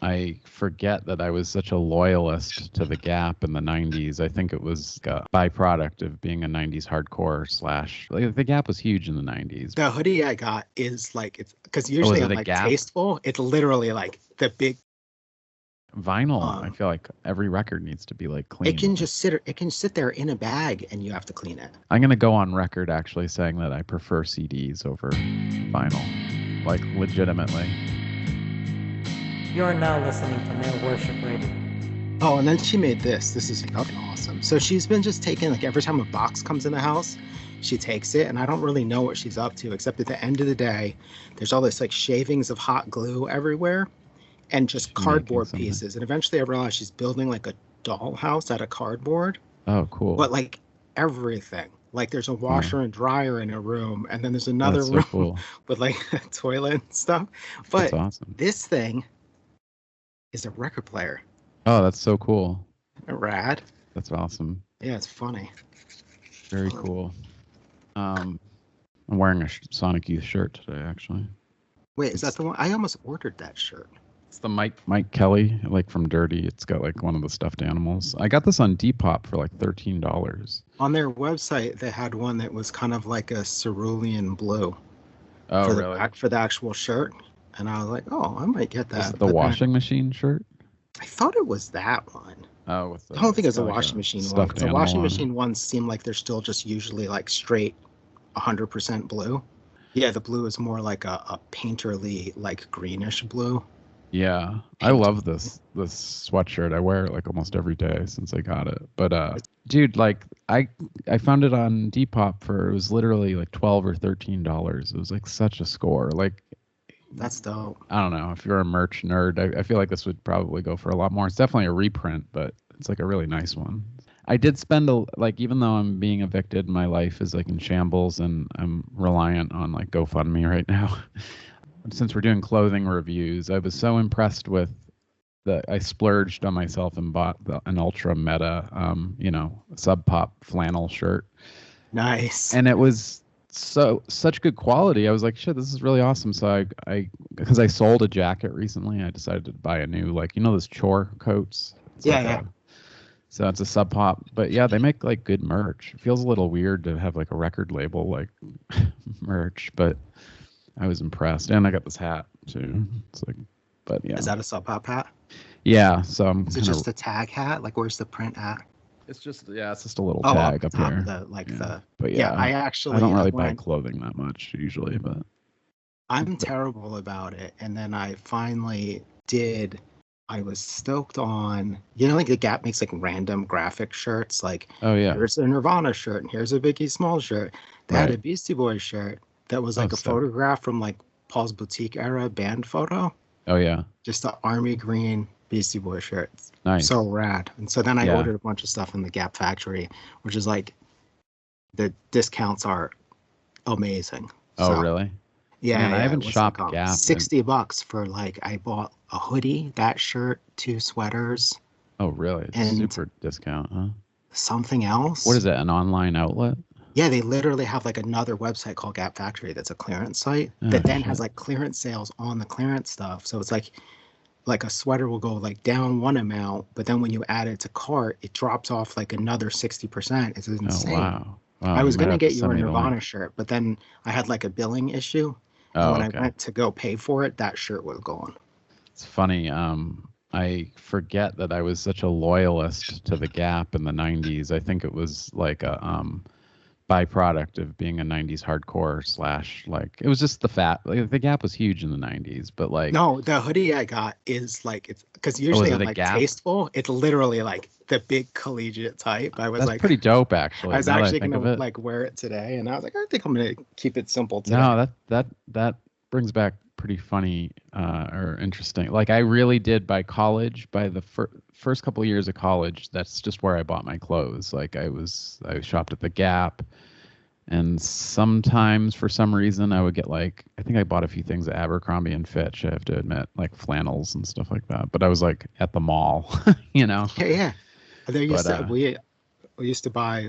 I forget that I was such a loyalist to the Gap in the 90s. I think it was a byproduct of being a 90s hardcore slash. Like, the Gap was huge in the 90s. The hoodie I got is like, it's because Oh, usually is I'm it a like Gap tasteful. It's literally like the big vinyl? I feel like every record needs to be like clean. it can sit there in a bag and you have to clean it. I'm gonna go on record actually saying that I prefer CDs over vinyl, like legitimately. You're now listening to Male Worship Radio. Oh, and then she made this. This is fucking awesome. So she's been just taking, like, every time a box comes in the house, she takes it, and I don't really know what she's up to, except at the end of the day, there's all this, like, shavings of hot glue everywhere, and just cardboard pieces. And eventually I realized she's building, like, a dollhouse out of cardboard. Oh, cool. But, like, everything. Like, there's a washer and dryer in a room, and then there's another room with, like, a toilet and stuff. But that's awesome. This thing is a record player. Oh, that's so cool. Rad. That's awesome. Yeah, it's funny. Very cool. I'm wearing a Sonic Youth shirt today, actually. Wait, is that the one? I almost ordered that shirt. It's the Mike Kelly, like from Dirty. It's got like one of the stuffed animals. I got this on Depop for like $13. On their website, they had one that was kind of like a cerulean blue. Oh, for really? For the actual shirt. And I was like, oh, I might get that. Is it the washing machine shirt? I thought it was that one. Oh, I don't think it's a washing machine one. Because the washing machine ones seem like they're still just usually like straight 100% blue. Yeah, the blue is more like a painterly, like greenish blue. Yeah, I love this sweatshirt. I wear it like almost every day since I got it. But dude, like I found it on Depop for, it was literally like $12 or $13. It was like such a score. Like, that's dope. I don't know. If you're a merch nerd, I feel like this would probably go for a lot more. It's definitely a reprint, but it's like a really nice one. I did spend even though I'm being evicted, my life is like in shambles and I'm reliant on like GoFundMe right now. Since we're doing clothing reviews, I was so impressed with I splurged on myself and bought an Ultra Meta, Sub Pop flannel shirt. Nice. And it was such good quality. I was like, shit, this is really awesome. So because I sold a jacket recently, I decided to buy a new, like, those chore coats. So it's a Sub Pop, but yeah, they make like good merch. It feels a little weird to have like a record label like merch, but I was impressed. And I got this hat too. It's like, but yeah. Is that a Sub Pop hat? Yeah. So is it just a tag hat? Like, where's the print at? It's just a little tag up here. But yeah, I don't really buy clothing that much usually, but I'm terrible about it. And then I finally did. I was stoked on, like the Gap makes like random graphic shirts. Like, oh yeah, here's a Nirvana shirt and here's a Biggie Smalls shirt. They had a Beastie Boys shirt that was like a photograph from like Paul's Boutique era band photo. Oh yeah, just the army green Beastie Boys shirts. Nice. So rad. And so then I ordered a bunch of stuff in the Gap factory, which is like, the discounts are amazing. Oh, really? Yeah. Man, I haven't shopped like, Gap. $60 for like, I bought a hoodie, that shirt, 2 sweaters. Oh, really? It's and super discount, huh? Something else. What is it? An online outlet? Yeah, they literally have like another website called Gap Factory that's a clearance site that then has like clearance sales on the clearance stuff. So it's like a sweater will go like down one amount, but then when you add it to cart, it drops off like another 60%. It's insane. Oh, wow. I was going to get you a Nirvana shirt, but then I had like a billing issue. And when I went to go pay for it, that shirt was gone. It's funny. I forget that I was such a loyalist to the Gap in the 90s. I think it was like a byproduct of being a 90s hardcore slash, like, it was just the Gap was huge in the 90s, but like, no, the hoodie I got is like, it's because usually I'm like tasteful. It's literally like the big collegiate type. That's like pretty dope, actually. I was actually gonna like wear it today, and I was like, I think I'm gonna keep it simple today. No, that brings back pretty funny or interesting. Like, I really did by college, by the first couple of years of college, that's just where I bought my clothes. Like, I shopped at the Gap, and sometimes for some reason I would get like, I think I bought a few things at Abercrombie and Fitch, I have to admit, like flannels and stuff like that. But I was like at the mall, Yeah. There used we used to buy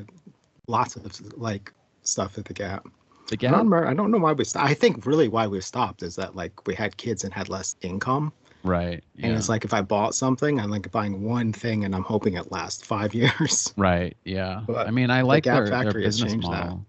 lots of like stuff at the Gap. The Gap? I don't know why we stopped. I think really why we stopped is that like we had kids and had less income. Right. And Yeah. it's like if I bought something, I'm like buying one thing and I'm hoping it lasts 5 years. Right. Yeah. I But mean, I the like Gap their factory has business changed that. model,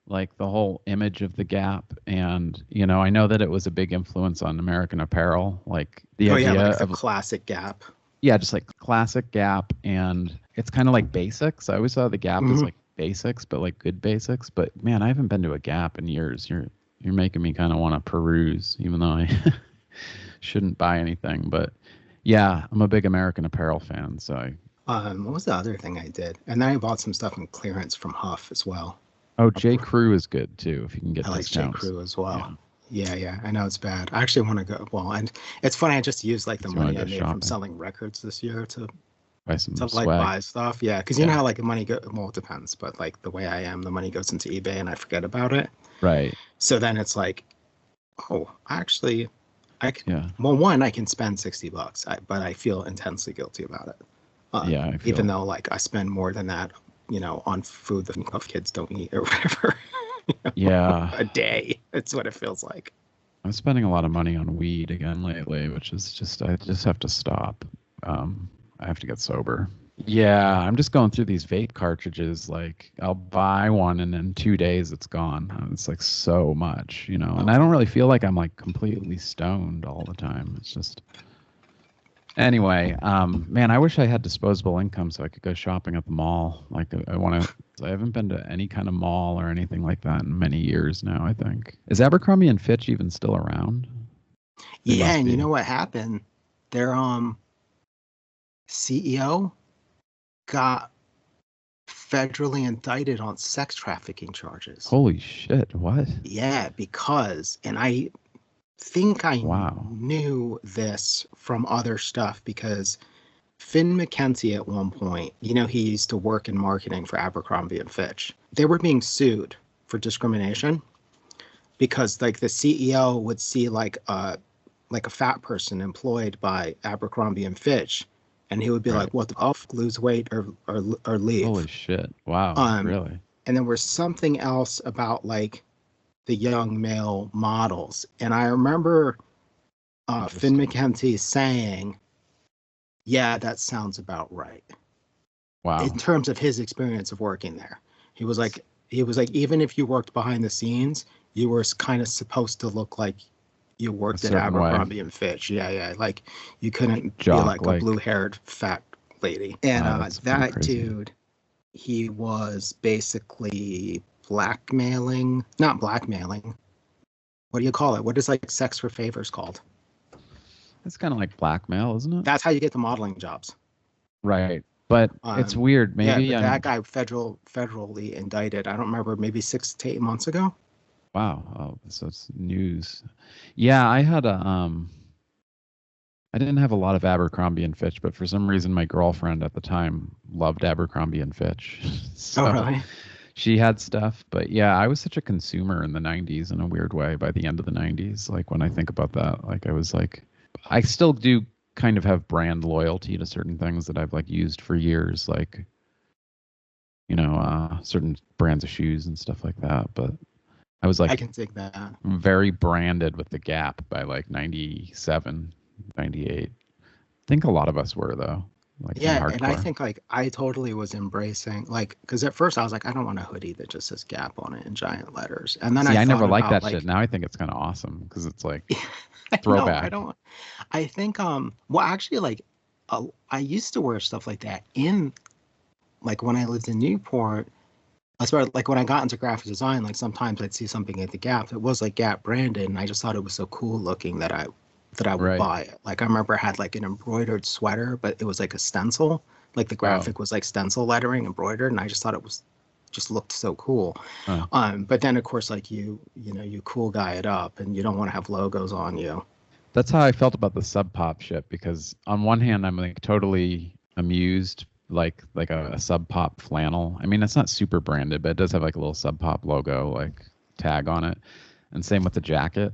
like the whole image of the Gap, and I know that it was a big influence on American Apparel, like the Oh yeah, idea like the of classic Gap. yeah, just like classic Gap, and it's kind of like basics. I always saw the Gap as Hmm. like basics, but like good basics. But man, I haven't been to a Gap in years. You're making me kind of want to peruse, even though I shouldn't buy anything. But yeah, I'm a big American Apparel fan, so What was the other thing I did? And then I bought some stuff in clearance from Huff as well. oh, J. Crew is good too if you can get I like J. discounts. Crew as Yeah, well. Yeah, yeah. I know it's bad. I actually want to go. Well, and it's funny. I just used like the if you want money to I go made from shopping, selling records this year buy some to like swag. buy stuff. Yeah, because you know Yeah, how like the money go. Well, it depends, but like the way I am, the money goes into eBay and I forget about it. right. So then it's like, oh, actually, I can. Yeah, Well, one, I can spend $60, but I feel intensely guilty about it. yeah. I Even feel though like I spend more than that, on food that kids don't eat or whatever, yeah. a day. It's what it feels like. I'm spending a lot of money on weed again lately, which is just I just have to stop. I have to get sober. Yeah, I'm just going through these vape cartridges. Like I'll buy one and in 2 days it's gone. It's like so much, and I don't really feel like I'm like completely stoned all the time. It's just anyway, man, I wish I had disposable income so I could go shopping at the mall. Like I want to. I haven't been to any kind of mall or anything like that in many years now, I think. Is Abercrombie and Fitch even still around? They Yeah, must and you be. know what happened? Their CEO got federally indicted on sex trafficking charges. Holy shit, what? Yeah, because, and I think I Wow. knew this from other stuff because Finn McKenzie at one point, he used to work in marketing for Abercrombie and Fitch. They were being sued for discrimination because like the CEO would see like a fat person employed by Abercrombie and Fitch, and he would be Right. like, "What the fuck? Lose weight or Holy leave." shit. Wow, Um, really? and there was something else about like the young male models, and I remember Finn Interesting. McKenzie saying, "Yeah, that sounds about right." In Wow. terms of his experience of working there, he was like, even if you worked behind the scenes, you were kind of supposed to look like you A worked at certain way. Abercrombie and Fitch. Yeah, yeah. Like you couldn't be Jock like a like. blue-haired fat lady. And Wow, that's pretty that crazy. dude, he was basically blackmailing, not blackmailing. What do you call it? What is like sex for favors called? It's kind of like blackmail, isn't it? That's how you get the modeling jobs. Right. But it's weird. Yeah, Maybe but that I'm guy federally indicted. I don't remember, maybe 6 to 8 months ago. wow. Oh, so it's news. Yeah, I didn't have a lot of Abercrombie and Fitch, but for some reason my girlfriend at the time loved Abercrombie and Fitch. Oh, So really? she had stuff, but yeah, I was such a consumer in the 90s in a weird way by the end of the 90s. Like when I think about that, like I was like I still do kind of have brand loyalty to certain things that I've like used for years, like certain brands of shoes and stuff like that, but I was I like can dig that. very branded with the Gap by like 97, 98. I think a lot of us were though, like in Yeah, and I hardcore. think like I totally was embracing like because at first I was like I don't want a hoodie that just says Gap on it in giant letters, and then See, I I never thought liked about that shit. like Now I think it's kind of awesome because it's like I know I throwback. don't. I think well actually like I used to wear stuff like that in like when I lived in Newport. I swear like when I got into graphic design, like sometimes I'd see something at the Gap that was like Gap branded, and I just thought it was so cool looking that I would Right. buy it. Like I remember I had like an embroidered sweater, but it was like a stencil. Like the Oh, graphic was like stencil lettering embroidered, and I just thought it was just looked so cool. huh. But then of course like you cool guy it up, and you don't want to have logos on you. That's how I felt about the Sub Pop shit because on one hand I'm like totally amused like a Sub Pop flannel. I mean, it's not super branded, but it does have like a little Sub Pop logo like tag on it. And same with the jacket,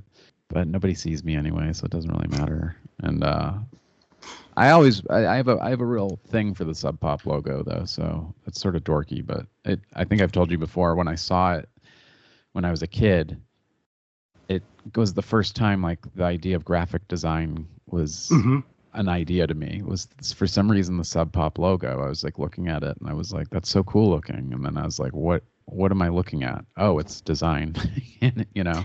but nobody sees me anyway, so it doesn't really matter. And I have a real thing for the Sub Pop logo though, so it's sort of dorky, but I think I've told you before when I saw it when I was a kid, it was the first time like the idea of graphic design was Hmm. an idea to me. It was for some reason the Sub Pop logo. I was like looking at it and I was like, that's so cool looking. And then I was like, what am I looking at? Oh, it's design. You know.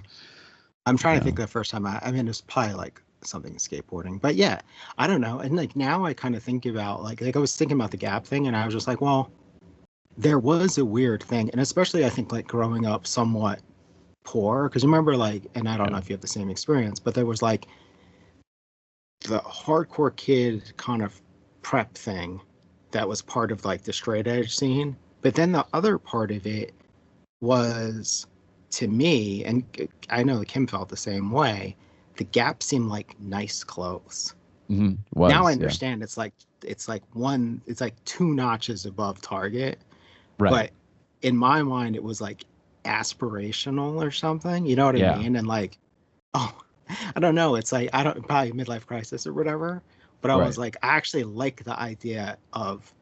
I'm trying to Yeah. think of the first time I mean, it's probably like something skateboarding, but yeah, I don't know. And like now I kind of think about like I was thinking about the Gap thing, and I was just like, well, there was a weird thing, and especially I think like growing up somewhat poor, because remember like, and I don't know Yeah. if you have the same experience, but there was like the hardcore kid kind of prep thing that was part of like the straight edge scene, but then the other part of it was to me, and I know Kim felt the same way. The Gap seemed like nice clothes. Now I Was, yeah. understand it's like two notches above Target, Right. but in my mind it was like aspirational or something. You know what I Yeah. mean? And like, oh, I don't know. It's like I don't probably midlife crisis or whatever, but I was Right. like, I actually like the idea of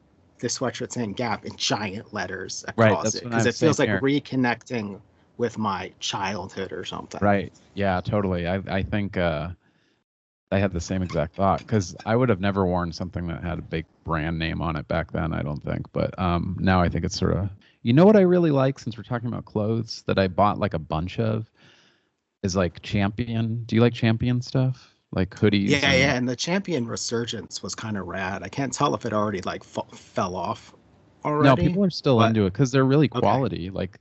the sweatshirt saying Gap in giant letters Right. across That's it what because I'm it saying feels like here. reconnecting with my childhood or something. Right. Yeah, totally. I think I had the same exact thought because I would have never worn something that had a big brand name on it back then, I don't think. But now I think it's sort of, you know what I really like since we're talking about clothes that I bought like a bunch of is like Champion. Do you like Champion stuff? Like hoodies Yeah, yeah, and and the Champion resurgence was kind of rad. I can't tell if it already like fell off no, already, people are still but into it because they're really okay, quality. Like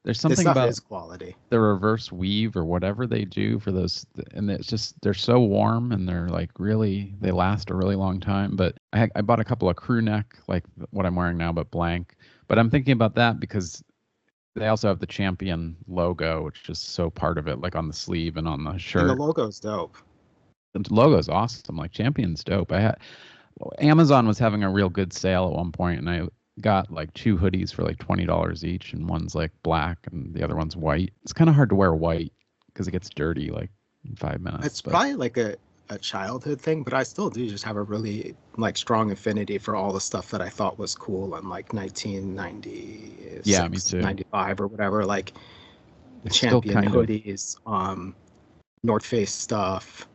there's this something stuff about is quality. the reverse weave or whatever they do for those, and it's just they're so warm and they're like really they last a really long time. But I bought a couple of crew neck like what I'm wearing now, but blank. But I'm thinking about that because they also have the Champion logo, which is so part of it, like on the sleeve and on the And the shirt. logo's dope. The logo's awesome. Like Champion's dope. I had Amazon was having a real good sale at one point, and I got like two hoodies for like $20 each, and one's like black and the other one's white. It's kind of hard to wear white because it gets dirty like in 5 minutes. It's But probably like a childhood thing, but I still do just have a really like strong affinity for all the stuff that I thought was cool in like yeah, me 1996, too. 95 or whatever, like I still Champion kind of. hoodies, North Face stuff,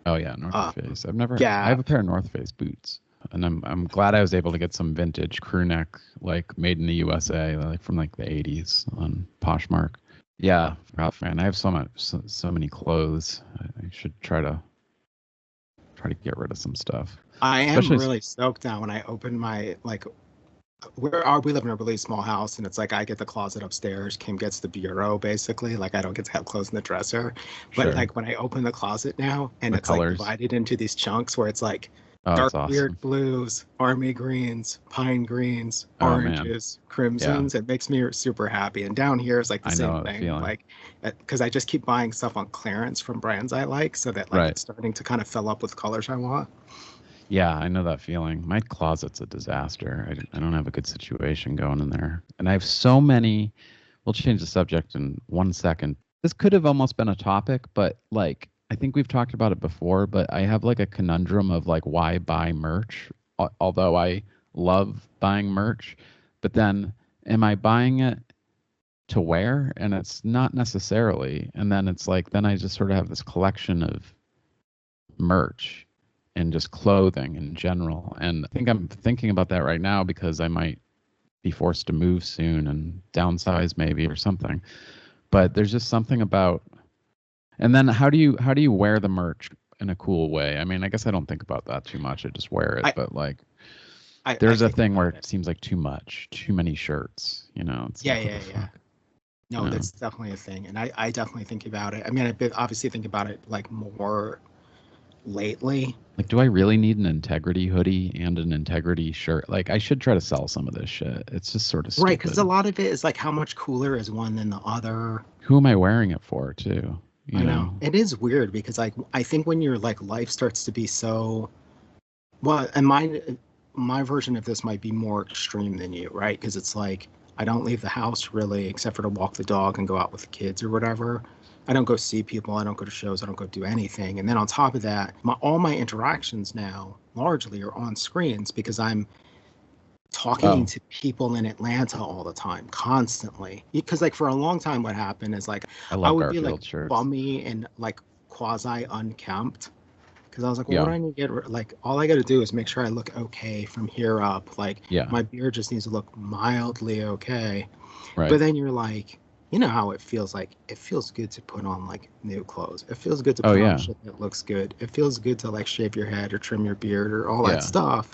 Oh yeah, North um, Face. I have a Gap. pair of North Face boots, and I'm glad I was able to get some vintage crew neck like made in the USA, like from like the 80s on Poshmark. Yeah, proud fan. I have so many clothes. I should try to get rid of some stuff. I am Especially really stoked now when I open my like we live in a really small house, and it's like I get the closet upstairs, Kim gets the bureau basically. Like I don't get to have clothes in the dresser. But sure like when I open the closet now and the it's like colors. divided into these chunks where it's like Oh, dark it's awesome. weird blues, army greens, pine greens, Oh man, oranges, yeah, crimsons, it makes me super happy. And down here is like the I same know the thing. feeling. Like because I just keep buying stuff on clearance from brands I like so that like Right. it's starting to kind of fill up with colors I want. Yeah, I know that feeling. My closet's a disaster. I don't have a good situation going in there, and I have so many. We'll change the subject in 1 second. This could have almost been a topic, but like I think we've talked about it before. But I have like a conundrum of like why buy merch, although I love buying merch, but then am I buying it to wear? And it's not necessarily. And then it's like then I just sort of have this collection of merch and just clothing in general. And I think I'm thinking about that right now because I might be forced to move soon and downsize maybe or something. But there's just something about, and then how do you wear the merch in a cool way? I mean, I guess I don't think about that too much. I just wear it, I but like I there's a think thing where about it. it seems like too much, too many shirts, it's Yeah, like what yeah, the yeah. fuck. No, Yeah. that's definitely a thing, and I definitely think about it. I mean, obviously think about it like more lately. Like, do I really need an integrity hoodie and an integrity shirt? Like, I should try to sell some of this shit. It's just sort of Right, because a stupid. lot of it is like how much cooler is one than the other. Who am I wearing it for, too? I You know. know? It is weird because like I think when your like life starts to be so well, and my version of this might be more extreme than you, right? Because it's like I don't leave the house really except for to walk the dog and go out with the kids or whatever. I don't go see people, I don't go to shows, I don't go do anything. And then on top of that, all my interactions now largely are on screens because I'm talking Oh, to people in Atlanta all the time, constantly. Because like for a long time, what happened is like I I love would be like Garfield shirts. bummy and like quasi unkempt, Because I was like, well, what do I need to get? Like, all I got to do is make sure I look okay from here up. Like, my beard just needs to look mildly okay. Right. But then you're like, you know how it feels like? It feels good to put on like new clothes. It feels good to put on shit that looks good. It feels good to like shave your head or trim your beard or all that stuff,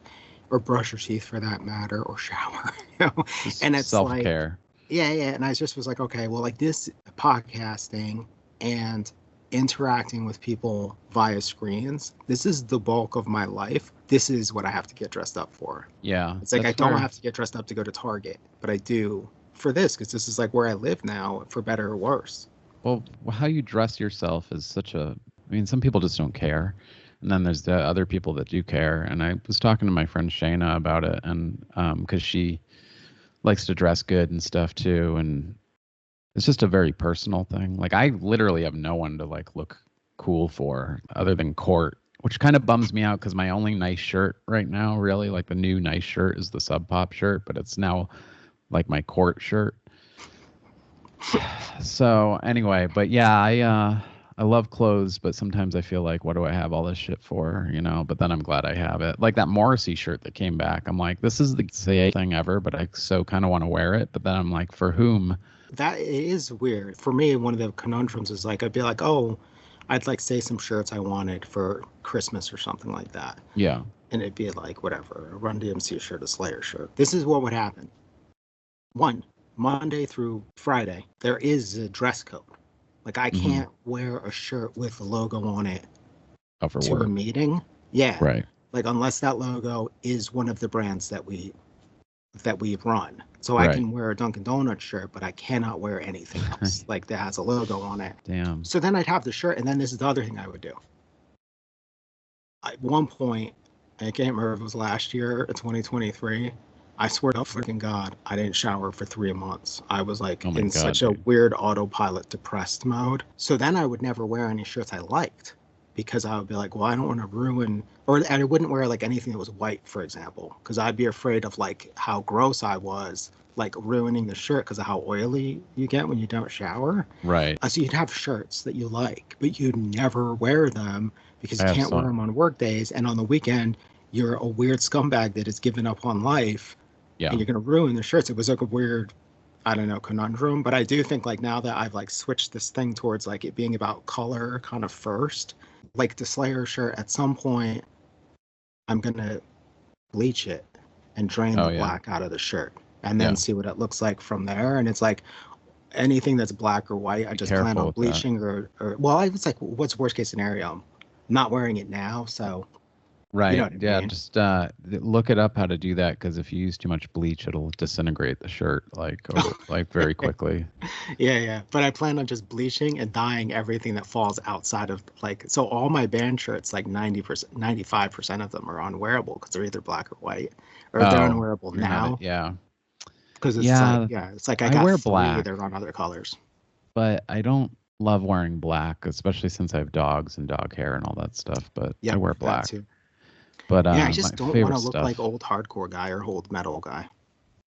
or brush your teeth for that matter, or shower. You know, and it's self-care. Like, yeah. And I just was like, okay, well, like this podcasting and interacting with people via screens, this is the bulk of my life. This is what I have to get dressed up for. Yeah. It's like I don't have to get dressed up to go to Target, but I do for this because this is like where I live now, for better or worse. Well, how you dress yourself is such a... I mean, some people just don't care. And then there's the other people that do care. And I was talking to my friend Shayna about it, and because she likes to dress good and stuff too. And it's just a very personal thing. Like, I literally have no one to like look cool for other than Court, which kind of bums me out because my only nice shirt right now, really, like the new nice shirt is the Sub Pop shirt, but it's now like my Court shirt. So anyway, but yeah, I love clothes, but sometimes I feel like, what do I have all this shit for, you know? But then I'm glad I have it. Like that Morrissey shirt that came back. I'm like, this is the say thing ever, but I so kind of want to wear it. But then I'm like, for whom? That is weird. For me, one of the conundrums is like, I'd be like, oh, I'd like say some shirts I wanted for Christmas or something like that. Yeah. And it'd be like, whatever, a Run DMC shirt, a Slayer shirt. This is what would happen. One, Monday through Friday, there is a dress code. Like, I can't wear a shirt with a logo on it to work. a meeting. Yeah. Right. Like, unless that logo is one of the brands that we run. So I can wear a Dunkin' Donuts shirt, but I cannot wear anything else like that has a logo on it. Damn. So then I'd have the shirt, and then this is the other thing I would do. At one point, I can't remember if it was last year, 2023, I swear to freaking God, I didn't shower for 3 months. I was like such a weird autopilot depressed mode. So then I would never wear any shirts I liked because I would be like, well, I don't want to ruin, and I wouldn't wear like anything that was white, for example, because I'd be afraid of like how gross I was, like ruining the shirt because of how oily you get when you don't shower. Right. So you'd have shirts that you like, but you'd never wear them because you can't wear them on work days. And on the weekend, you're a weird scumbag that has given up on life. Yeah. And you're going to ruin the shirts. It was like a weird, I don't know, conundrum. But I do think like now that I've like switched this thing towards like it being about color kind of first, like the Slayer shirt, at some point, I'm going to bleach it and drain the black out of the shirt and then see what it looks like from there. And it's like anything that's black or white, I just plan on bleaching or well, it's like, what's worst case scenario? I'm not wearing it now, so... Right. You know what I mean? Just look it up how to do that, because if you use too much bleach, it'll disintegrate the shirt like very quickly. Yeah. But I plan on just bleaching and dyeing everything that falls outside of like, so all my band shirts, like 90%, 95% of them are unwearable because they're either black or white, or they're unwearable now. Yeah. Because it's like I got wear three black. that are on other colors. But I don't love wearing black, especially since I have dogs and dog hair and all that stuff. But I wear black. Too. But I just don't want to look like old hardcore guy or old metal guy.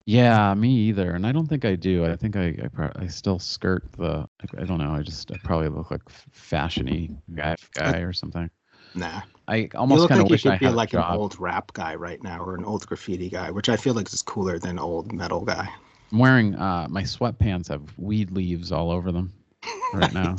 Yeah, me either. And I don't think I do. I think I still skirt the. I don't know. I probably look like fashiony guy or something. Nah. I almost kind of wish I had a job. You look like an old rap guy right now, or an old graffiti guy, which I feel like is cooler than old metal guy. I'm wearing my sweatpants have weed leaves all over them right now.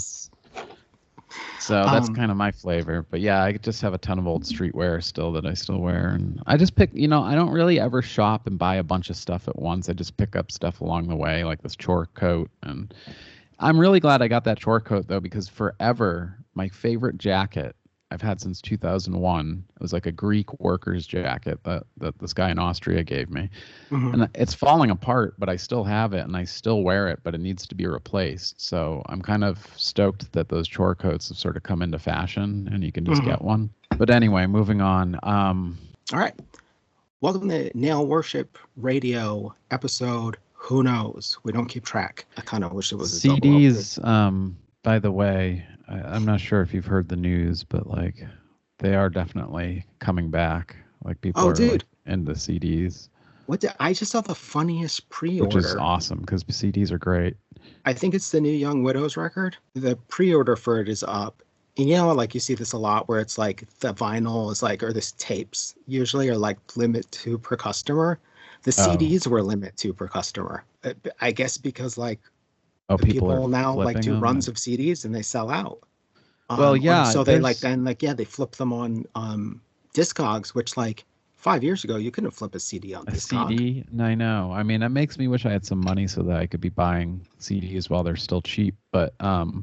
So that's kind of my flavor. But yeah, I just have a ton of old streetwear still that I still wear. And I just pick, I don't really ever shop and buy a bunch of stuff at once. I just pick up stuff along the way, like this chore coat. And I'm really glad I got that chore coat, though, because forever, my favorite jacket I've had since 2001, it was like a Greek worker's jacket that this guy in Austria gave me. Mm-hmm. And it's falling apart, but I still have it and I still wear it, but it needs to be replaced. So I'm kind of stoked that those chore coats have sort of come into fashion and you can just get one. But anyway, moving on. All right. Welcome to Nail Worship Radio episode. Who knows? We don't keep track. I kind of wish it was a CDs. By the way, I'm not sure if you've heard the news, but like they are definitely coming back. Like people are like, into CDs. I just saw the funniest pre-order, which is awesome because CDs are great. I think it's the new Young Widows record. The pre-order for it is up, And you know, like you see this a lot where it's like the vinyl is like, or this tapes usually are like limit two per customer. The Oh, CDs were limit two per customer. I guess because like oh, people are people now like flipping do them. runs of CDs and they sell out. Well, Or yeah, so they like there's then like yeah they flip them on Discogs, which like 5 years ago you couldn't flip a CD on a Discog. CD. And I know. I mean, that makes me wish I had some money so that I could be buying CDs while they're still cheap. But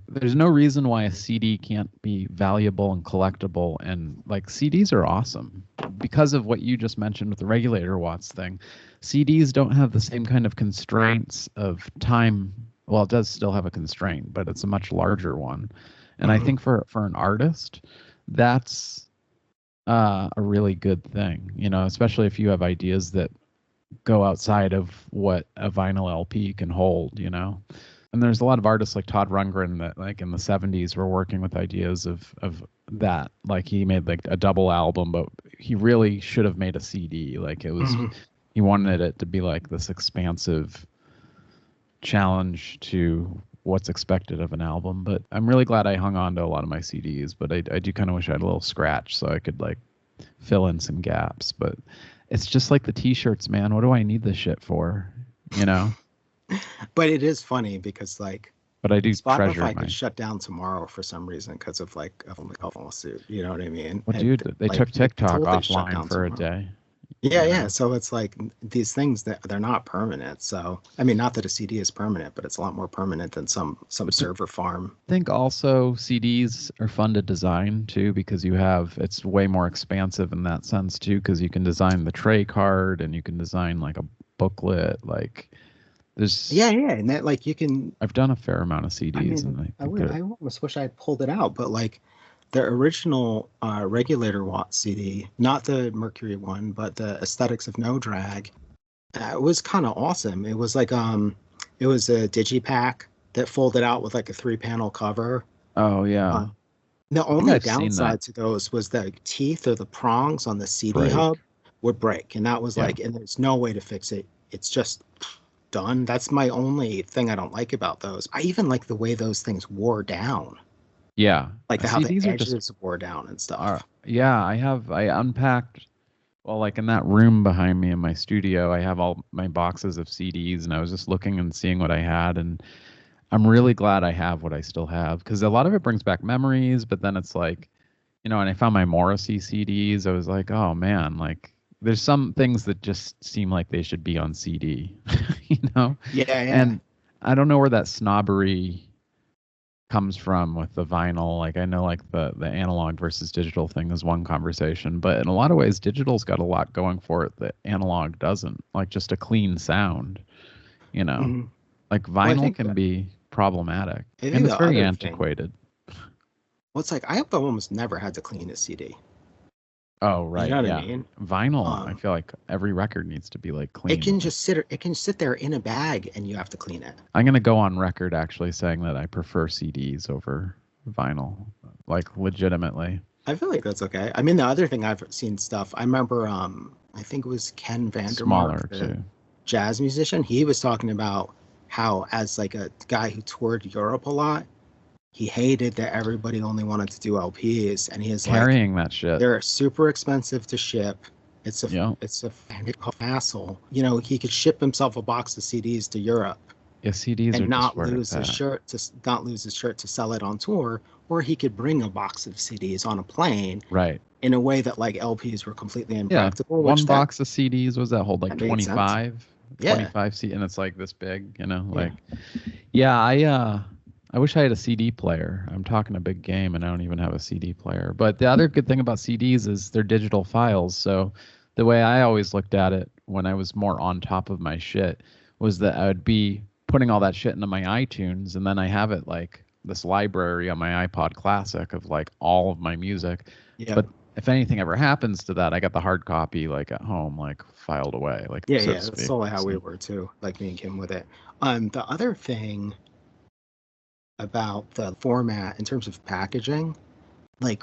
there's no reason why a CD can't be valuable and collectible. And like CDs are awesome because of what you just mentioned with the regulator watts thing. CDs don't have the same kind of constraints of time. Well, it does still have a constraint, but it's a much larger one. And I Hmm. think for an artist, that's a really good thing, especially if you have ideas that go outside of what a vinyl LP can hold. And there's a lot of artists like Todd Rundgren that like in the 70s were working with ideas of that. Like he made like a double album, but he really should have made a CD. Like Hmm. he wanted it to be like this expansive challenge to what's expected of an album. But I'm really glad I hung on to a lot of my CDs, but I do kind of wish I had a little scratch so I could like fill in some gaps. But it's just like the t-shirts, man. What do I need this shit for? You know? But it is funny because like But I do treasure Spotify could my. shut down tomorrow for some reason because of like a lawsuit. You know what I mean? Well, And dude, they like took they could TikTok totally shut offline down for a tomorrow. day. Yeah, You yeah. know? So it's like these things that they're not permanent. So I mean, not that a CD is permanent, but it's a lot more permanent than some But to server farm. think also CDs are fun to design too because it's way more expansive in that sense too because you can design the tray card and you can design like a booklet. Like Yeah, there's yeah, and that like you can. I've done a fair amount of I CDs mean, and I think they're I almost wish I had pulled it out, but like the original regulator watt CD, not the Mercury one, but the Aesthetics of No Drag, it was kind of awesome. It was like it was a digipack that folded out with like a three-panel cover. oh yeah. Uh, the I think only I've seen that downside to those was the teeth or the prongs on the CD hub break. would break, and that was Yeah. like, and there's no way to fix it. It's just done. That's my only thing I don't like about those. I even like the way those things wore down, Yeah. like how the CDs are just edges wore down and stuff. yeah, I unpacked well like in that room behind me in my studio, I have all my boxes of CDs and I was just looking and seeing what I had and I'm really glad I have what I still have because a lot of it brings back memories, but then it's like, and I found my Morrissey CDs. I was like, oh man, like there's some things that just seem like they should be on CD, you know? Yeah, yeah. And I don't know where that snobbery comes from with the vinyl. Like I know like the analog versus digital thing is one conversation, but in a lot of ways digital's got a lot going for it that analog doesn't. Like just a clean sound, you know. Hmm. Like Well, vinyl can be problematic I and think it's the very other thing, antiquated. well, it's like I've almost never had to clean a CD. Oh, You right. know what I Yeah. mean? Vinyl, I Um, feel like every record needs to be like it clean. can just sit, it can sit there in a bag, and you have to clean it. I'm going to go on record actually saying that I prefer CDs over vinyl, like legitimately. I feel like that's okay. I mean, the other thing I've seen stuff. I remember, I think it was Ken Vandermark, Smaller the too. jazz musician. He was talking about how, as like a guy who toured Europe a lot, he hated that everybody only wanted to do LPs, and he is like, Carrying that shit. they're super expensive to ship. Yeah. It's a hassle. You know, he could ship himself a box of CDs to Europe Yeah, CDs are and just not where it's lose his at. shirt to not lose his shirt to sell it on tour, or he could bring a box of CDs on a plane Right. in a way that like LPs were completely Yeah. impractical, One which box of CDs was that hold like that made sense. 25, Yeah, 25 C and it's like this big, yeah. like yeah, I wish I had a CD player. I'm talking a big game and I don't even have a CD player. But the other good thing about CDs is they're digital files. So the way I always looked at it when I was more on top of my shit was that I would be putting all that shit into my iTunes and then I have it like this library on my iPod Classic of like all of my music. Yep. But if anything ever happens to that, I got the hard copy like at home, like filed away, like Yeah, so yeah. to That's speak. totally how we So were too, like me and Kim with it. The other thing about the format in terms of packaging, like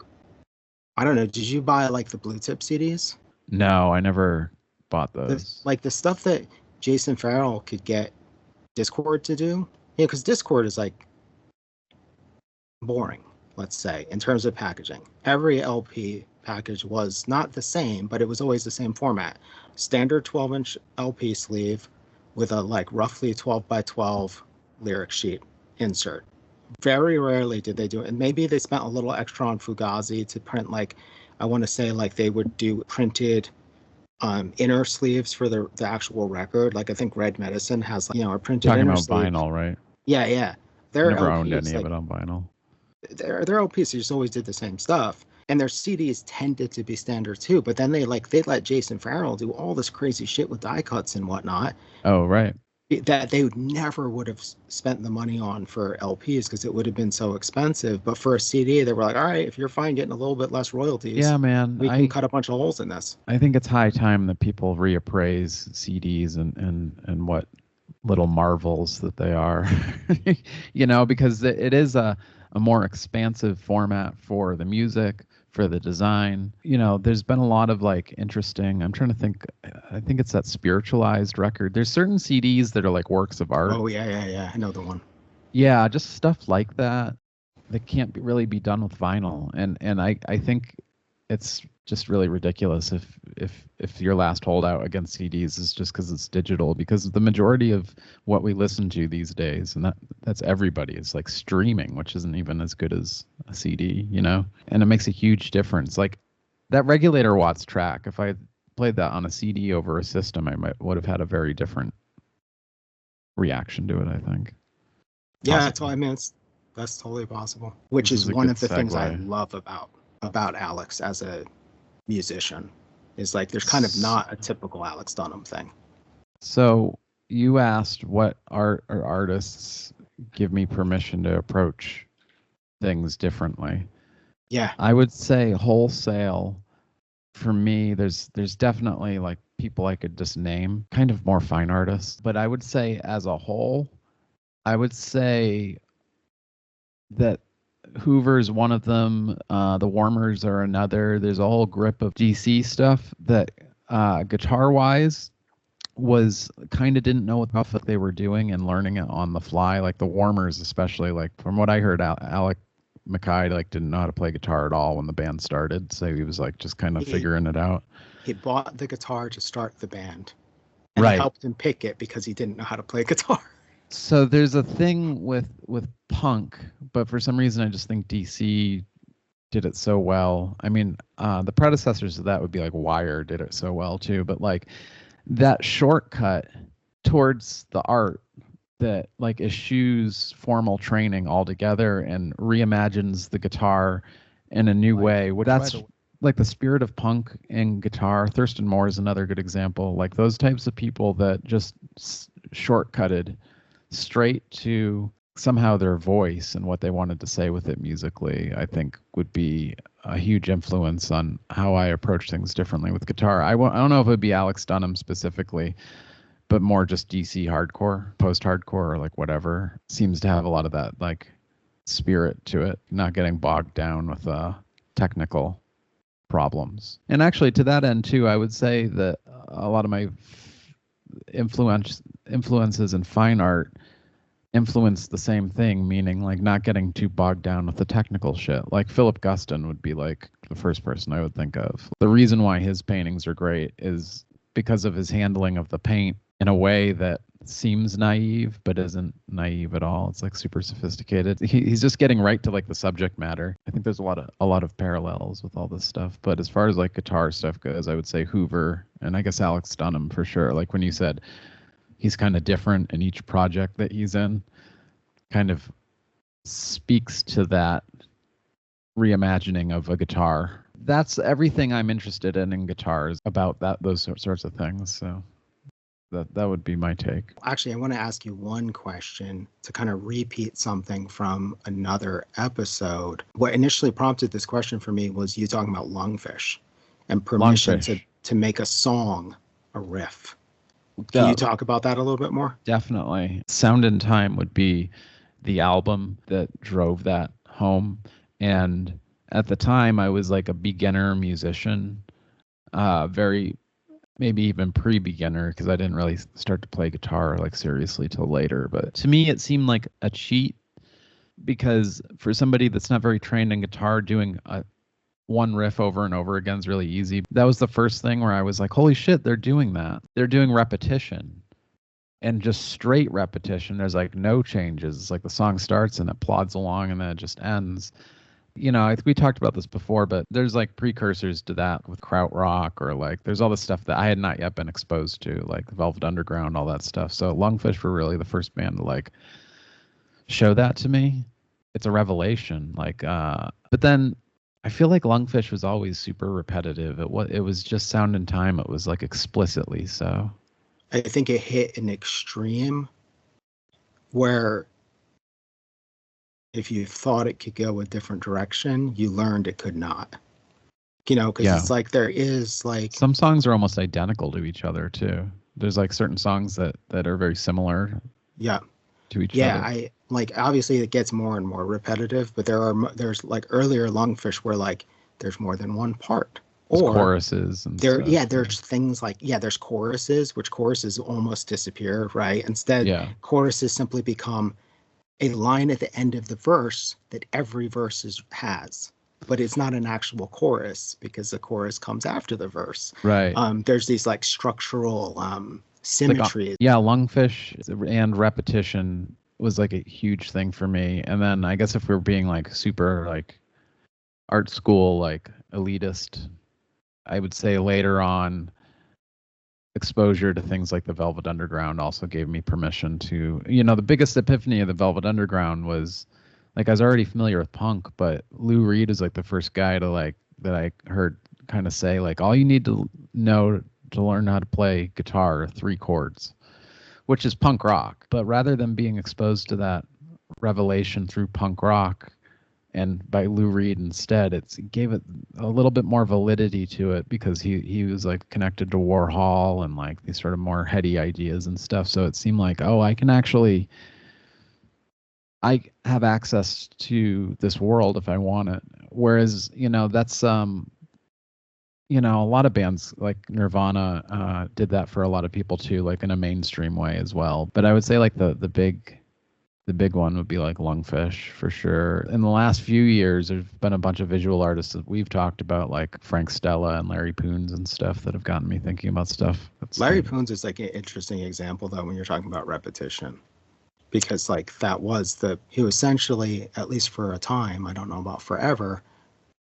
I don't know, did you buy like the blue tip CDs? no, I never bought The those. like the stuff that Jason Farrell could get Discord to do? Yeah, because Discord is like boring. let's say, in terms of packaging. Every LP package was not the same, but it was always the same format. Standard 12-inch LP sleeve with a like roughly 12 by 12 lyric sheet insert. Very rarely did they do it. And maybe they spent a little extra on Fugazi to print, like, I want to say like they would do printed inner sleeves for the actual record. Like I think Red Medicine has, like, a printed Talking inner about sleeve. vinyl, right? Yeah, yeah. Their Never LPs, owned any like, of it on vinyl. their LPs just always did the same stuff. And their CDs tended to be standard too. But then they let Jason Farrell do all this crazy shit with die cuts and whatnot Oh, right. that they never would have spent the money on for LPs because it would have been so expensive. But for a CD, they were like, all right, if you're fine getting a little bit less royalties, Yeah, man. we can cut a bunch of holes in this. I think it's high time that people reappraise CDs and what little marvels that they are, because it is a more expansive format for the music, for the design. There's been a lot of like interesting, I'm trying to think, I think it's that spiritualized record. There's certain CDs that are like works of art. Oh, yeah. I know the one. Yeah, just stuff like that can't really be done with vinyl. And I think it's just really ridiculous if your last holdout against CDs is just because it's digital, because the majority of what we listen to these days, and that's everybody, is like streaming, which isn't even as good as a CD, and it makes a huge difference. Like that Regulator Watts track, if I played that on a CD over a system, I would have had a very different reaction to it, I think. Yeah, that's totally possible, which is one of the things I love about Alex as a musician, is like there's kind of not a typical Alex Dunham thing. So you asked what art or artists give me permission to approach things differently. Yeah, I would say wholesale. For me, there's definitely like people I could just name, kind of more fine artists, but I would say as a whole, I would say that Hoover's one of them. The Warmers are another. There's a whole grip of DC stuff that guitar-wise was kind of didn't know what the fuck they were doing and learning it on the fly. Like the Warmers, especially, like from what I heard, Alec Mackay like didn't know how to play guitar at all when the band started. So he was like just kind of figuring it out. He bought the guitar to start the band, and right. I helped him pick it because he didn't know how to play guitar. So there's a thing with punk, but for some reason I just think DC did it so well. I mean, the predecessors of that would be like Wire did it so well too, but like that shortcut towards the art that like eschews formal training altogether and reimagines the guitar in a new way. That's like the spirit of punk in guitar. Thurston Moore is another good example. Like those types of people that just shortcutted straight to somehow their voice and what they wanted to say with it musically, I think would be a huge influence on how I approach things differently with guitar. I don't know if it would be Alex Dunham specifically, but more just DC hardcore, post-hardcore, or like whatever. Seems to have a lot of that like spirit to it, not getting bogged down with technical problems. And actually to that end too, I would say that a lot of my influences in fine art influence the same thing, meaning like not getting too bogged down with the technical shit. Like Philip Guston would be like the first person I would think of. The reason why his paintings are great is because of his handling of the paint in a way that seems naive but isn't naive at all. It's like super sophisticated. He's just getting right to like the subject matter. I think there's a lot of parallels with all this stuff. But as far as like guitar stuff goes, I would say Hoover and I guess Alex Dunham for sure. Like when you said he's kind of different in each project that he's in, kind of speaks to that reimagining of a guitar. That's everything I'm interested in guitars, about those sorts of things. So that would be my take. Actually, I want to ask you one question to kind of repeat something from another episode. What initially prompted this question for me was you talking about Lungfish and permission to make a song a riff. Can you talk about that a little bit more? Definitely. Sound in Time would be the album that drove that home. And at the time, I was like a beginner musician, very maybe even pre-beginner, because I didn't really start to play guitar like seriously till later. But to me, it seemed like a cheat because for somebody that's not very trained in guitar, doing one riff over and over again is really easy. That was the first thing where I was like, holy shit, they're doing that. They're doing repetition and just straight repetition. There's like no changes. It's like the song starts and it plods along and then it just ends. You know, we talked about this before, but there's like precursors to that with krautrock, or like there's all this stuff that I had not yet been exposed to, like Velvet Underground, all that stuff. So Lungfish were really the first band to like show that to me. It's a revelation. Like, but then I feel like Lungfish was always super repetitive. It was just Sound and Time. It was like explicitly so. I think it hit an extreme where if you thought it could go a different direction, you learned it could not. You know, because it's like there is like some songs are almost identical to each other too. There's like certain songs that are very similar. Yeah. To each other. Yeah, I like obviously it gets more and more repetitive, but there's like earlier Lungfish where like there's more than one part. There's or choruses and there stuff. Yeah, there's things like there's choruses, which choruses almost disappear, right? Instead, choruses simply become a line at the end of the verse that every verse has, but it's not an actual chorus because the chorus comes after the verse. Right. There's these like structural symmetry. Like, Lungfish and repetition was like a huge thing for me. And then I guess if we're being like super like art school, like elitist, I would say later on exposure to things like the Velvet Underground also gave me permission to, the biggest epiphany of the Velvet Underground was like I was already familiar with punk, but Lou Reed is like the first guy to like that I heard kind of say like all you need to know to learn how to play guitar are 3 chords, which is punk rock. But rather than being exposed to that revelation through punk rock and by Lou Reed instead, it gave it a little bit more validity to it because he was like connected to Warhol and like these sort of more heady ideas and stuff. So it seemed like, I have access to this world if I want it. Whereas, that's, a lot of bands like Nirvana did that for a lot of people too, like in a mainstream way as well. But I would say like the big one would be like Lungfish for sure. In the last few years, there's been a bunch of visual artists that we've talked about, like Frank Stella and Larry Poons and stuff, that have gotten me thinking about stuff. Larry Poons is like an interesting example though when you're talking about repetition, because like he was essentially, at least for a time, I don't know about forever,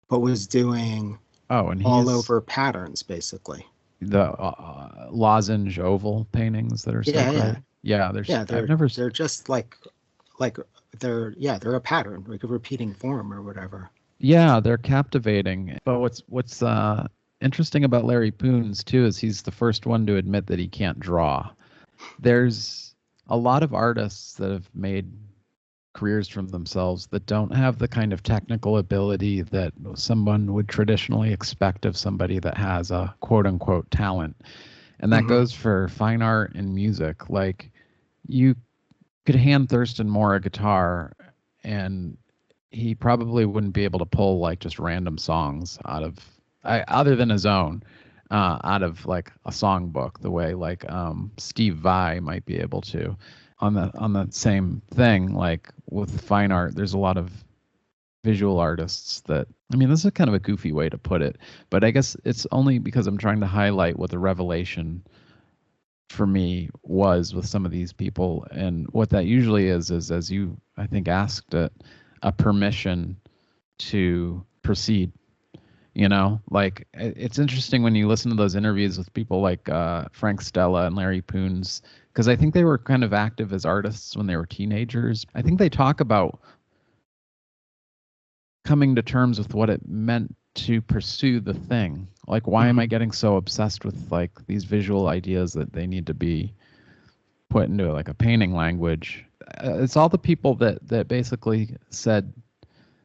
but was doing all over patterns basically. The lozenge oval paintings that are so great. They're just like they're a pattern, like a repeating form or whatever. Yeah, they're captivating. But what's interesting about Larry Poons too is he's the first one to admit that he can't draw. There's a lot of artists that have made careers from themselves that don't have the kind of technical ability that someone would traditionally expect of somebody that has a quote unquote talent. And that goes for fine art and music. Like, you could hand Thurston Moore a guitar and he probably wouldn't be able to pull like just random songs other than his own, out of like a songbook, the way like Steve Vai might be able to. On the same thing, like with fine art, there's a lot of visual artists that, this is kind of a goofy way to put it, but I guess it's only because I'm trying to highlight what the revelation for me was with some of these people. And what that usually is as you, I think, asked it, a permission to proceed. Like it's interesting when you listen to those interviews with people like Frank Stella and Larry Poons, because I think they were kind of active as artists when they were teenagers. I think they talk about coming to terms with what it meant to pursue the thing. Like, why am I getting so obsessed with like these visual ideas that they need to be put into like a painting language? It's all the people that basically said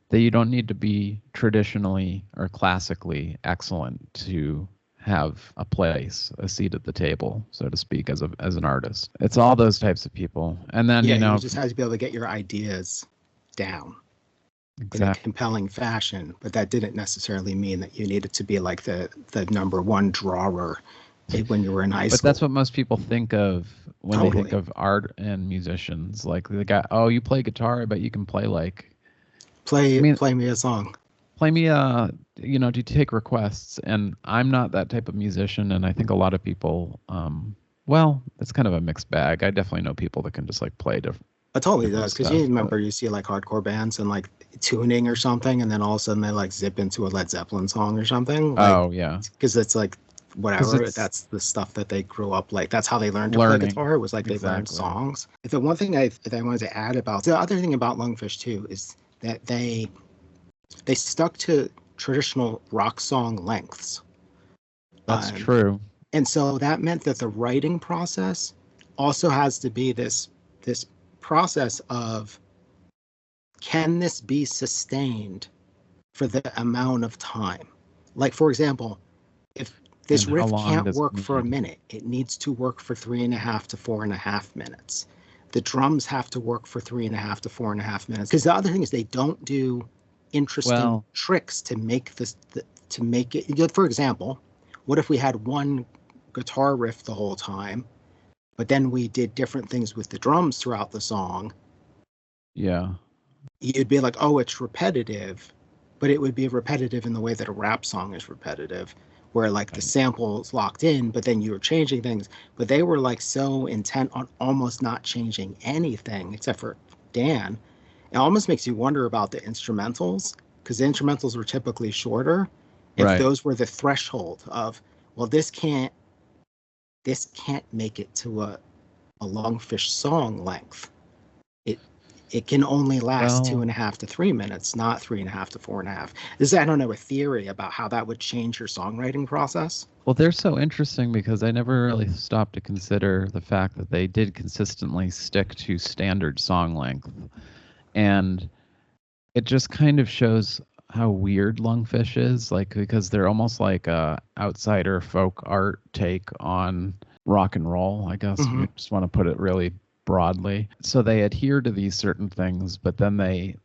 that you don't need to be traditionally or classically excellent to have a seat at the table, so to speak, as an artist. It's all those types of people. And then, you just have to be able to get your ideas down in a compelling fashion, but that didn't necessarily mean that you needed to be like the number one drawer when you were in high But school. that's what most people think of when they think of art and musicians. Like the guy, oh, you play guitar, I bet you can play like play I mean, play me a song. play me you know, do you take requests? And I'm not that type of musician, and I think a lot of people well, it's kind of a mixed bag. I definitely know people that can just like play It totally does, because you remember but you see like hardcore bands and like tuning or something, and then all of a sudden they like zip into a Led Zeppelin song or something. Like, oh yeah, because it's like whatever. it's That's the stuff that they grew up like. That's how they learned to learning. play guitar. It was like they learned Exactly. songs. The one thing that I wanted to add about the other thing about Lungfish too is that they stuck to traditional rock song lengths. That's true. And so that meant that the writing process also has to be this process of, can this be sustained for the amount of time? Like, for example, if this And how riff long can't does it work for a need? minute, it needs to work for 3.5 to 4.5 minutes. The drums have to work for 3.5 to 4.5 minutes. Because the other thing is they don't do interesting Well, tricks to make this, to make it. For example, what if we had one guitar riff the whole time, but then we did different things with the drums throughout the song? yeah. You'd be like, oh, it's repetitive, but it would be repetitive in the way that a rap song is repetitive, where like the sample is locked in, but then you were changing things. But they were like so intent on almost not changing anything except for Dan. It almost makes you wonder about the instrumentals, because the instrumentals were typically shorter. If Right. those were the threshold of, well, this can't make it to a Lungfish song length. It can only last 2.5 to 3 minutes, not 3.5 to 4.5. This is, I don't know, a theory about how that would change your songwriting process. Well, they're so interesting because I never really stopped to consider the fact that they did consistently stick to standard song length. And it just kind of shows how weird Lungfish is, like, because they're almost like a outsider folk art take on rock and roll, I guess. Mhm. We just want to put it really broadly. So they adhere to these certain things, but then they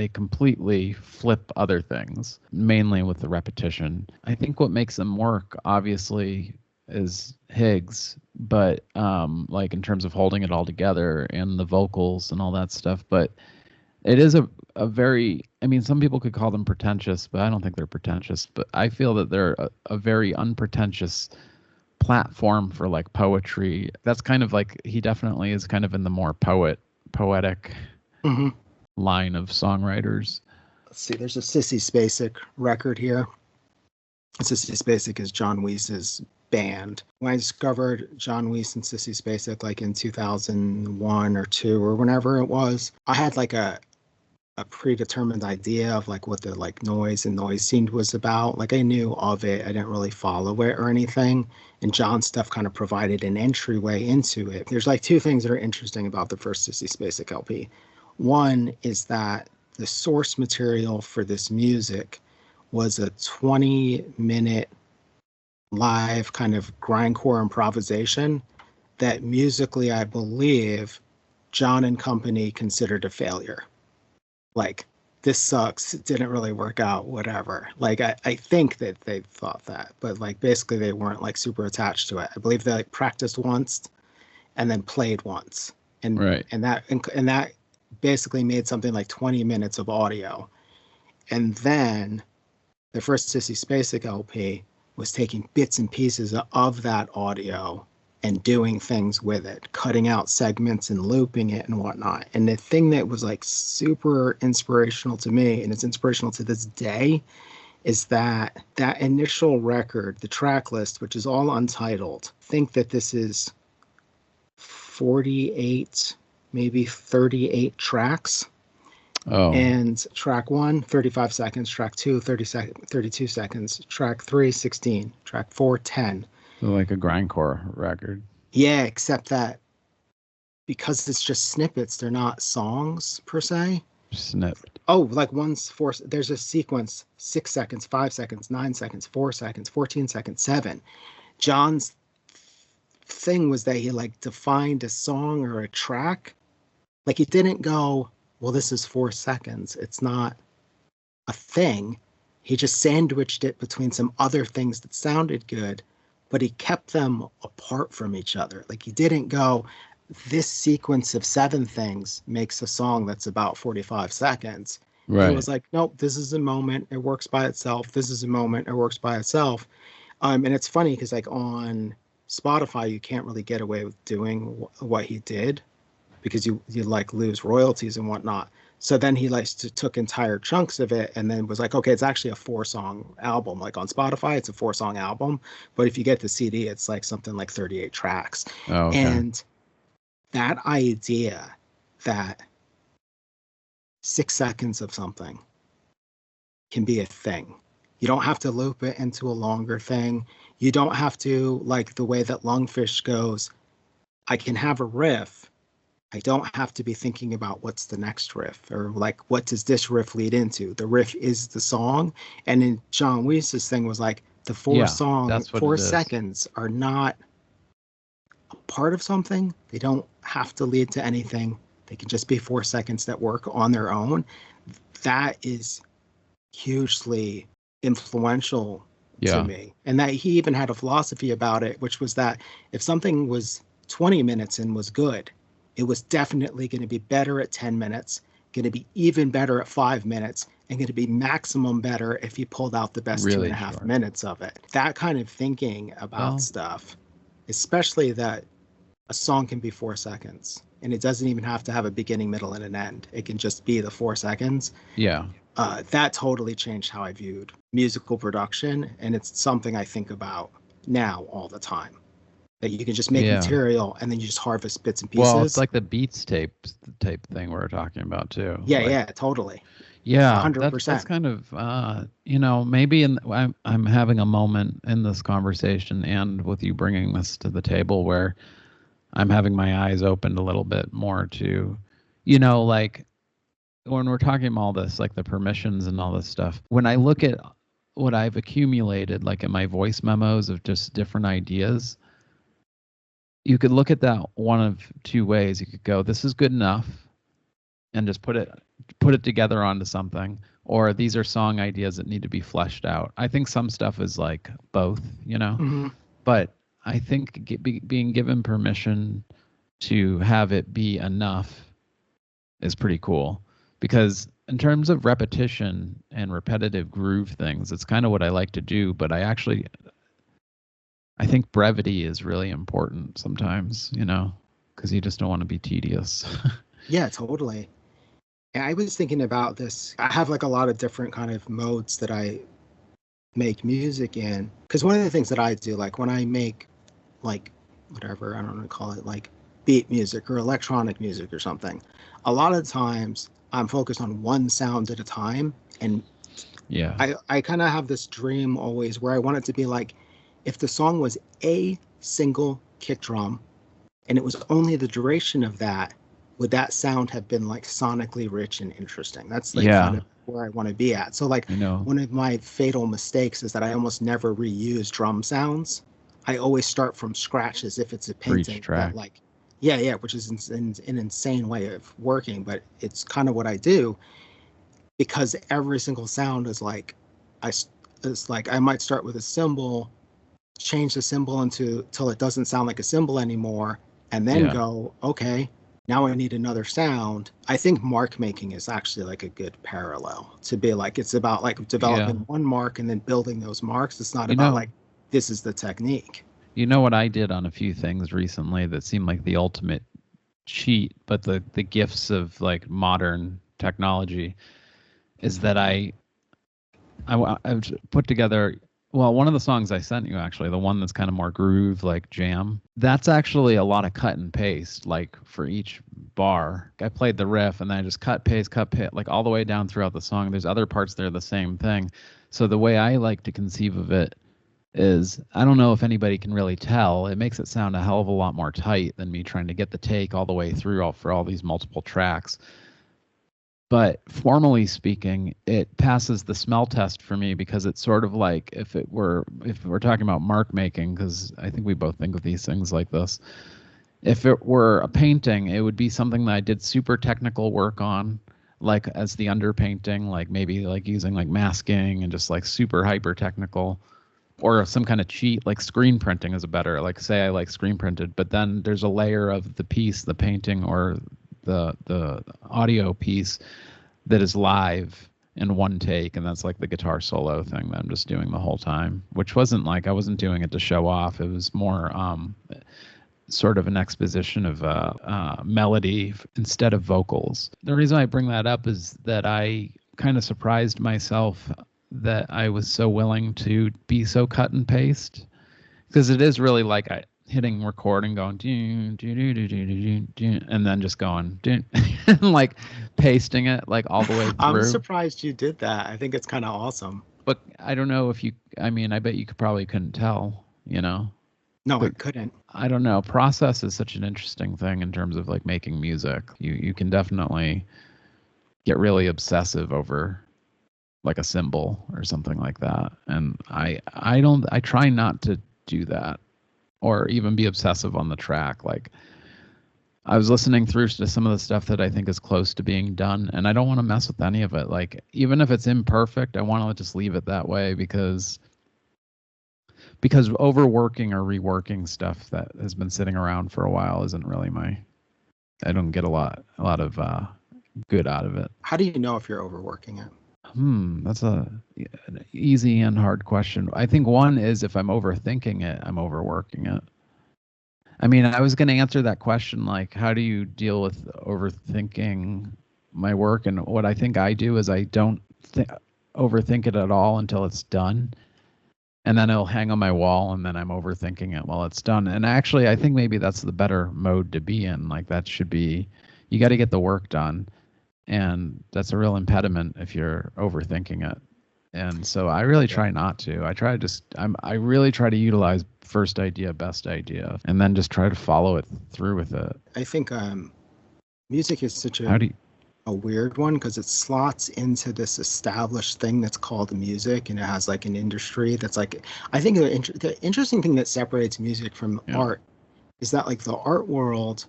completely flip other things, mainly with the repetition. I think what makes them work, obviously, is Higgs, but like in terms of holding it all together and the vocals and all that stuff. But it is a very, I mean, some people could call them pretentious, but I don't think they're pretentious. But I feel that they're a very unpretentious platform for like poetry. That's kind of like, he definitely is kind of in the more poetic line of songwriters. Let's see, there's a Sissy Spacek record here. Sissy Spacek is John Wiese's band. When I discovered John Wiese and Sissy Spacek like in 2001 or 2 or whenever it was, I had like a predetermined idea of like what the like noise and noise scene was about. Like I knew of it, I didn't really follow it or anything, and John's stuff kind of provided an entryway into it. There's like two things that are interesting about the first Sissy Spacek LP. One is that the source material for this music was a 20-minute live kind of grindcore improvisation that musically, I believe, John and company considered a failure. Like, this sucks, it didn't really work out, whatever. Like, I think that they thought that, but like basically they weren't like super attached to it. I believe they like practiced once and then played once. And Right. and that basically made something like 20 minutes of audio. And then the first Sissy Spacek LP was taking bits and pieces of that audio and doing things with it, cutting out segments and looping it and whatnot. And the thing that was like super inspirational to me, and it's inspirational to this day, is that initial record, the track list, which is all untitled, think that this is 48, maybe 38 tracks. Oh. And track 1, 35 seconds, track 2, 32 seconds, track 3, 16, track 4, 10. So like a grindcore record. Yeah, except that because it's just snippets, they're not songs per se. Snipped. Oh, like there's a sequence, 6 seconds, 5 seconds, 9 seconds, 4 seconds, 14 seconds, 7. John's thing was that he like defined a song or a track. Like he didn't go, well, this is 4 seconds. It's not a thing. He just sandwiched it between some other things that sounded good, but he kept them apart from each other. Like he didn't go, this sequence of 7 things makes a song that's about 45 seconds. It Right. was like, nope, this is a moment, it works by itself. This is a moment, it works by itself. And it's funny because like on Spotify, you can't really get away with doing what he did because you like lose royalties and whatnot. So then he like took entire chunks of it and then was like, okay, it's actually a 4-song album. Like on Spotify, it's a 4-song album, but if you get the CD, it's like something like 38 tracks. Oh, okay. And that idea that 6 seconds of something can be a thing. You don't have to loop it into a longer thing. You don't have to, like the way that Lungfish goes, I can have a riff. I don't have to be thinking about what's the next riff or like, what does this riff lead into? The riff is the song. And in John Wiese's thing was like, the 4 seconds are not a part of something. They don't have to lead to anything. They can just be 4 seconds that work on their own. That is hugely influential to me. And that he even had a philosophy about it, which was that if something was 20 minutes and was good, it was definitely going to be better at 10 minutes, going to be even better at 5 minutes, and going to be maximum better if you pulled out the best really 2.5 minutes of it. That kind of thinking about stuff, especially that a song can be 4 seconds and it doesn't even have to have a beginning, middle, and an end. It can just be the 4 seconds. Yeah. That totally changed how I viewed musical production. And it's something I think about now all the time. That you can just make material and then you just harvest bits and pieces. Well, it's like the beats type thing we were talking about too. Yeah, like, yeah, totally. Yeah, 100%. That's kind of, maybe I'm having a moment in this conversation and with you bringing this to the table where I'm having my eyes opened a little bit more to, like when we're talking about all this, like the permissions and all this stuff, when I look at what I've accumulated, like in my voice memos of just different ideas, you could look at that one of 2 ways. You could go, this is good enough, and just put it together onto something, or these are song ideas that need to be fleshed out. I think some stuff is like both, Mm-hmm. But I think being given permission to have it be enough is pretty cool, because in terms of repetition and repetitive groove things, it's kind of what I like to do, but I think brevity is really important sometimes, because you just don't want to be tedious. Yeah, totally. And I was thinking about this. I have like a lot of different kind of modes that I make music in. Because one of the things that I do, like when I make like whatever, I don't know to call it, like beat music or electronic music or something, a lot of times I'm focused on one sound at a time. And I kind of have this dream always where I want it to be like, if the song was a single kick drum and it was only the duration of that, would that sound have been like sonically rich and interesting? That's like kind of where I want to be at. So like one of my fatal mistakes is that I almost never reuse drum sounds. I always start from scratch as if it's a painting. That like, which is an insane way of working, but it's kind of what I do, because every single sound is like, I might start with a cymbal, change the cymbal till it doesn't sound like a cymbal anymore, and then go, okay, now I need another sound. I think mark making is actually like a good parallel to be like, it's about like developing one mark and then building those marks. It's not about like, this is the technique. You know what I did on a few things recently that seemed like the ultimate cheat, but the gifts of like modern technology is that I've put together, well, one of the songs I sent you, actually, the one that's kind of more groove, like jam, that's actually a lot of cut and paste, like for each bar. I played the riff and then I just cut, paste, like all the way down throughout the song. There's other parts that are the same thing. So the way I like to conceive of it is, I don't know if anybody can really tell, it makes it sound a hell of a lot more tight than me trying to get the take all the way through for all these multiple tracks. But formally speaking, it passes the smell test for me, because it's sort of like if we're talking about mark making, because I think we both think of these things like this. If it were a painting, it would be something that I did super technical work on, like as the underpainting, like maybe like using like masking and just like super hyper technical. or some kind of cheat, like screen printing is a better, like say I like screen printed, but then there's a layer of the piece, the painting or the audio piece that is live in one take, and that's like the guitar solo thing that I'm just doing the whole time, which wasn't like I wasn't doing it to show off. It was more sort of an exposition of melody instead of vocals. The reason I bring that up is that I kind of surprised myself that I was so willing to be so cut and paste, because it is really like hitting record and going and then just going and like pasting it like all the way through. I'm surprised you did that. I think it's kind of awesome. But I don't know if you, I mean, I bet you probably couldn't tell, you know? No, But I couldn't. I don't know. Process is such an interesting thing in terms of like making music. You can definitely get really obsessive over like a symbol or something like that. And I try not to do that or even be obsessive on the track. Like I was listening through to some of the stuff that I think is close to being done, and I don't want to mess with any of it. Like even if it's imperfect, I want to just leave it that way because overworking or reworking stuff that has been sitting around for a while isn't really I don't get a lot of good out of it. How do you know if you're overworking it? That's an easy and hard question. I think one is if I'm overthinking it, I'm overworking it. I mean, I was going to answer that question like, how do you deal with overthinking my work? And what I think I do is I don't overthink it at all until it's done. And then it'll hang on my wall, and then I'm overthinking it while it's done. And actually, I think maybe that's the better mode to be in. Like that should be, you got to get the work done. And that's a real impediment if you're overthinking it. And so I really try not to. I really try to utilize first idea, best idea, and then just try to follow it through with it. I think music is such a weird one because it slots into this established thing that's called music, and it has like an industry that's like, I think the interesting thing that separates music from art is that like the art world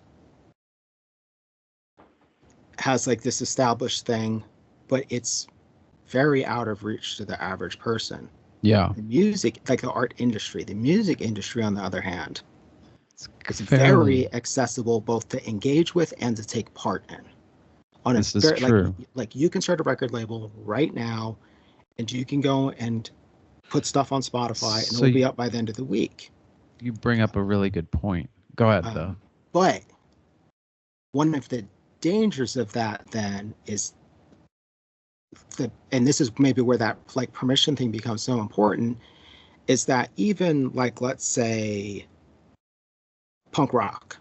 has like this established thing, but it's very out of reach to the average person. Yeah. The music, like the art industry, the music industry, on the other hand, it's very accessible both to engage with and to take part in. This is true. Like you can start a record label right now, and you can go and put stuff on Spotify, and it'll be up by the end of the week. You bring up a really good point. Go ahead, though. But one of the dangers of that then is and this is maybe where that like permission thing becomes so important, is that even like, let's say punk rock,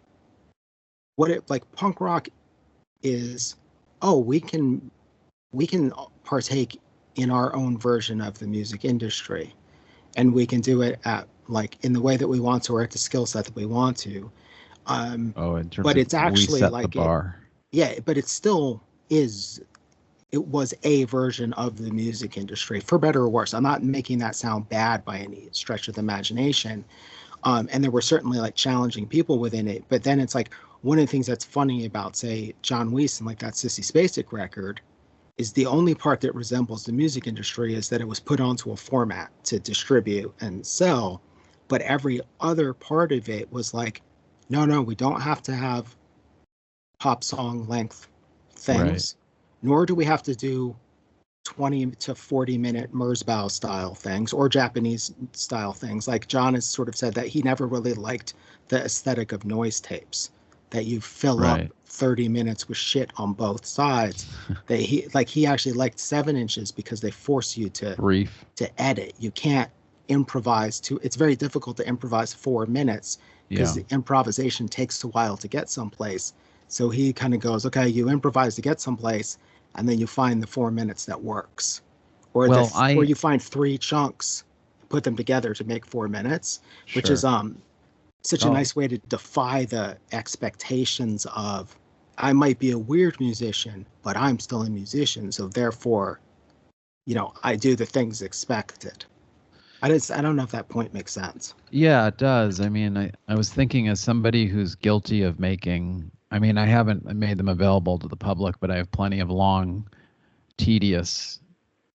punk rock is, we can partake in our own version of the music industry, and we can do it at like in the way that we want to, or at the skill set that we want to. But it's actually like the bar. But it still is. It was a version of the music industry, for better or worse. I'm not making that sound bad by any stretch of the imagination. And there were certainly like challenging people within it. But then it's like, one of the things that's funny about, say, John Wiese and like that Sissy Spacek record is the only part that resembles the music industry is that it was put onto a format to distribute and sell. But every other part of it was like, no, we don't have to have pop song length things. Right. Nor do we have to do 20 to 40 minute Merzbow style things or Japanese style things. Like John has sort of said that he never really liked the aesthetic of noise tapes, that you fill up 30 minutes with shit on both sides. That he actually liked 7 inches because they force you to edit. You can't improvise it's very difficult to improvise 4 minutes because the improvisation takes a while to get someplace. So he kind of goes, okay, you improvise to get someplace, and then you find the 4 minutes that works. Or you find 3 chunks, put them together to make 4 minutes, which is such a nice way to defy the expectations of, I might be a weird musician, but I'm still a musician, so therefore, I do the things expected. I don't know if that point makes sense. Yeah, it does. I mean, I was thinking as somebody who's guilty of making, I mean, I haven't made them available to the public, but I have plenty of long, tedious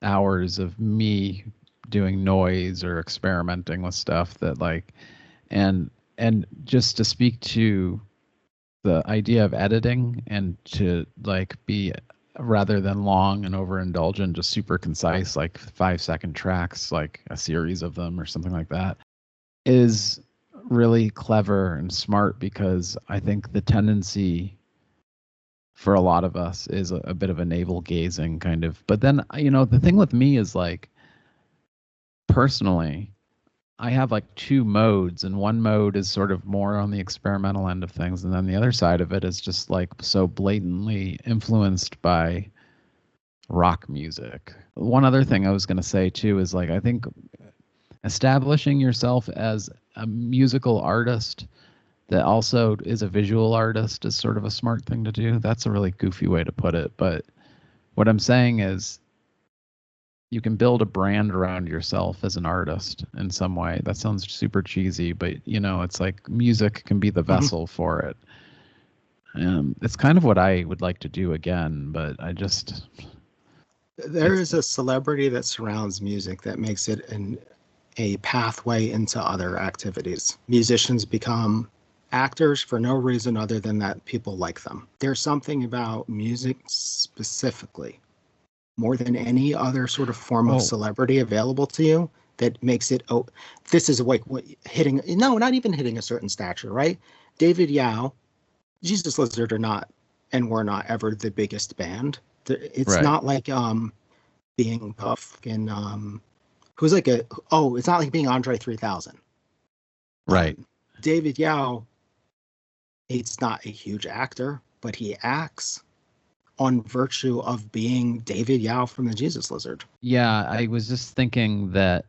hours of me doing noise or experimenting with stuff that like, and just to speak to the idea of editing and to like be rather than long and overindulgent, just super concise, like 5-second tracks, like a series of them or something like that, is really clever and smart, because I think the tendency for a lot of us is a bit of a navel gazing kind of. But then, the thing with me is like, personally, I have like two modes, and one mode is sort of more on the experimental end of things, and then the other side of it is just like so blatantly influenced by rock music. One other thing I was going to say too is like, I think establishing yourself as a musical artist that also is a visual artist is sort of a smart thing to do. That's a really goofy way to put it, but what I'm saying is you can build a brand around yourself as an artist in some way. That sounds super cheesy, but it's like music can be the vessel for it. It's kind of what I would like to do again, but there is a celebrity that surrounds music that makes it a pathway into other activities. Musicians become actors for no reason other than that people like them. There's something about music specifically, more than any other sort of form of celebrity available to you, that makes it, this is like not even hitting a certain stature, right? David Yao, Jesus Lizard are not, and we're not ever the biggest band. It's right. Not like being Puff and who's like it's not like being Andre 3000. Right. David Yao, he's not a huge actor, but he acts on virtue of being David Yao from the Jesus Lizard. Yeah, I was just thinking that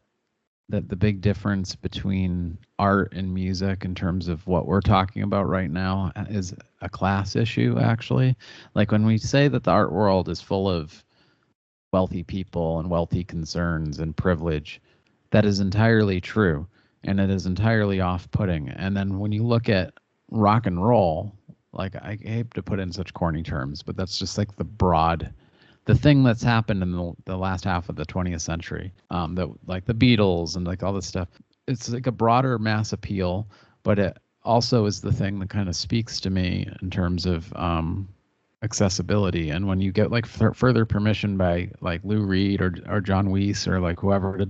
the big difference between art and music in terms of what we're talking about right now is a class issue, actually. Like when we say that the art world is full of wealthy people and wealthy concerns and privilege, that is entirely true, and it is entirely off-putting. And then when you look at rock and roll, like, I hate to put it in such corny terms, but that's just like the thing that's happened in the last half of the 20th century, that like the Beatles and like all this stuff. It's like a broader mass appeal, but it also is the thing that kind of speaks to me in terms of accessibility. And when you get like further permission by like Lou Reed or John Wiese or like whoever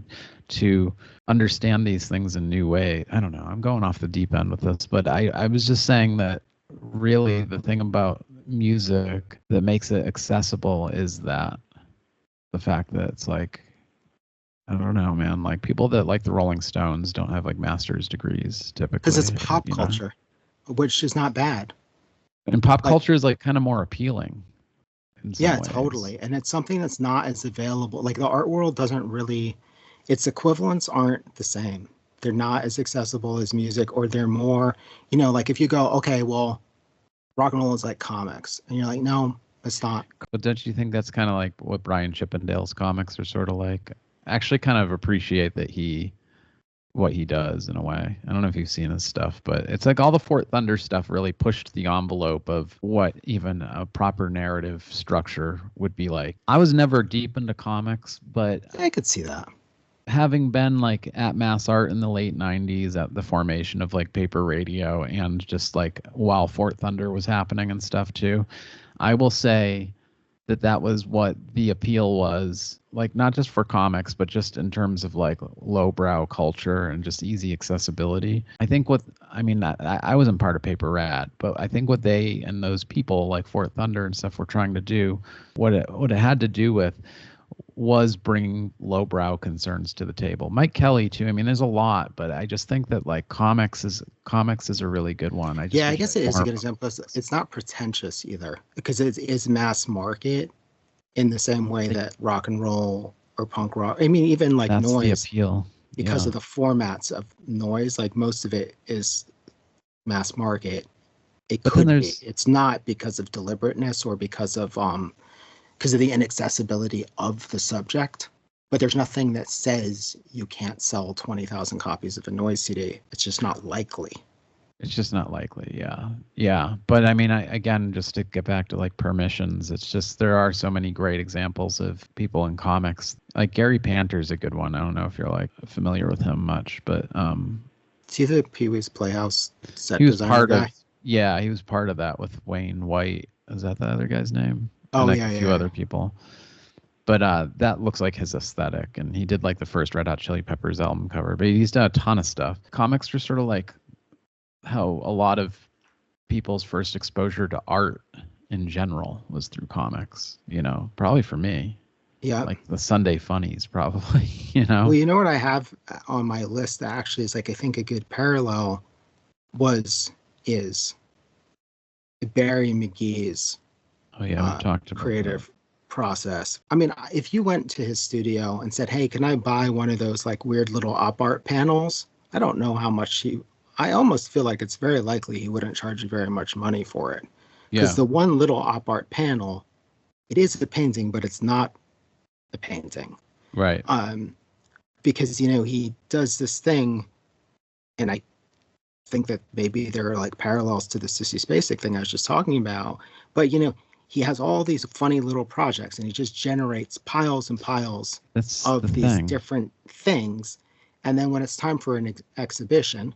to understand these things in new way. I don't know. I'm going off the deep end with this, but I was just saying that really the thing about music that makes it accessible is that the fact that it's like, I don't know, man, like people that like the Rolling Stones don't have like master's degrees typically. Because it's pop culture, which is not bad. And pop culture is like kind of more appealing. Yeah, ways. Totally. And it's something that's not as available. Like the art world doesn't really, its equivalents aren't the same. They're not as accessible as music, or they're more, like if you go, okay, well, rock and roll is like comics. And you're like, no, it's not. But don't you think that's kind of like what Brian Chippendale's comics are sort of like? I actually kind of appreciate that what he does in a way. I don't know if you've seen his stuff, but it's like all the Fort Thunder stuff really pushed the envelope of what even a proper narrative structure would be like. I was never deep into comics, but I could see that. Having been like at Mass Art in the late 90s at the formation of like Paper Radio, and just like while Fort Thunder was happening and stuff too, I will say that was what the appeal was, like not just for comics, but just in terms of like lowbrow culture and just easy accessibility. I think I wasn't part of Paper Rad, but I think what they and those people like Fort Thunder and stuff were trying to do, what it had to do with was bringing lowbrow concerns to the table. Mike Kelly too. I mean, there's a lot, but I just think that like comics is a really good one. I guess it is a good example. It's not pretentious either, because it is mass market in the same way that rock and roll or punk rock. I mean, even like that's noise, the appeal. Because of the formats of noise, like most of it is mass market. It's not because of deliberateness or because of the inaccessibility of the subject, but there's nothing that says you can't sell 20,000 copies of a noise CD. It's just not likely. It's just not likely. Yeah. But I mean, again, just to get back to like permissions, it's just there are so many great examples of people in comics. Like Gary Panter's a good one. I don't know if you're like familiar with him much, but Is he the Pee-wee's Playhouse set he was designer part guy? of he was part of that with Wayne White. Is that the other guy's name? Oh, And like yeah, a few yeah. other people. But that looks like his aesthetic, and he did like the first Red Hot Chili Peppers album cover. But he's done a ton of stuff. Comics are sort of like how a lot of people's first exposure to art in general was through comics. Probably for me, Yeah. like the Sunday Funnies, probably. Well, you know what I have on my list that actually is like I think a good parallel is Barry McGee's Oh yeah, we talked about creative that. process. I mean, if you went to his studio and said, "Hey, can I buy one of those like weird little op art panels?" I don't know how much I almost feel like it's very likely he wouldn't charge you very much money for it. Because Yeah, the one little op art panel, it is a painting, but it's not a painting. right. Because he does this thing, and I think that maybe there are like parallels to the Sissy Spacek thing I was just talking about. But he has all these funny little projects, and he just generates piles and piles That's the of these thing. different things. And then when it's time for an exhibition,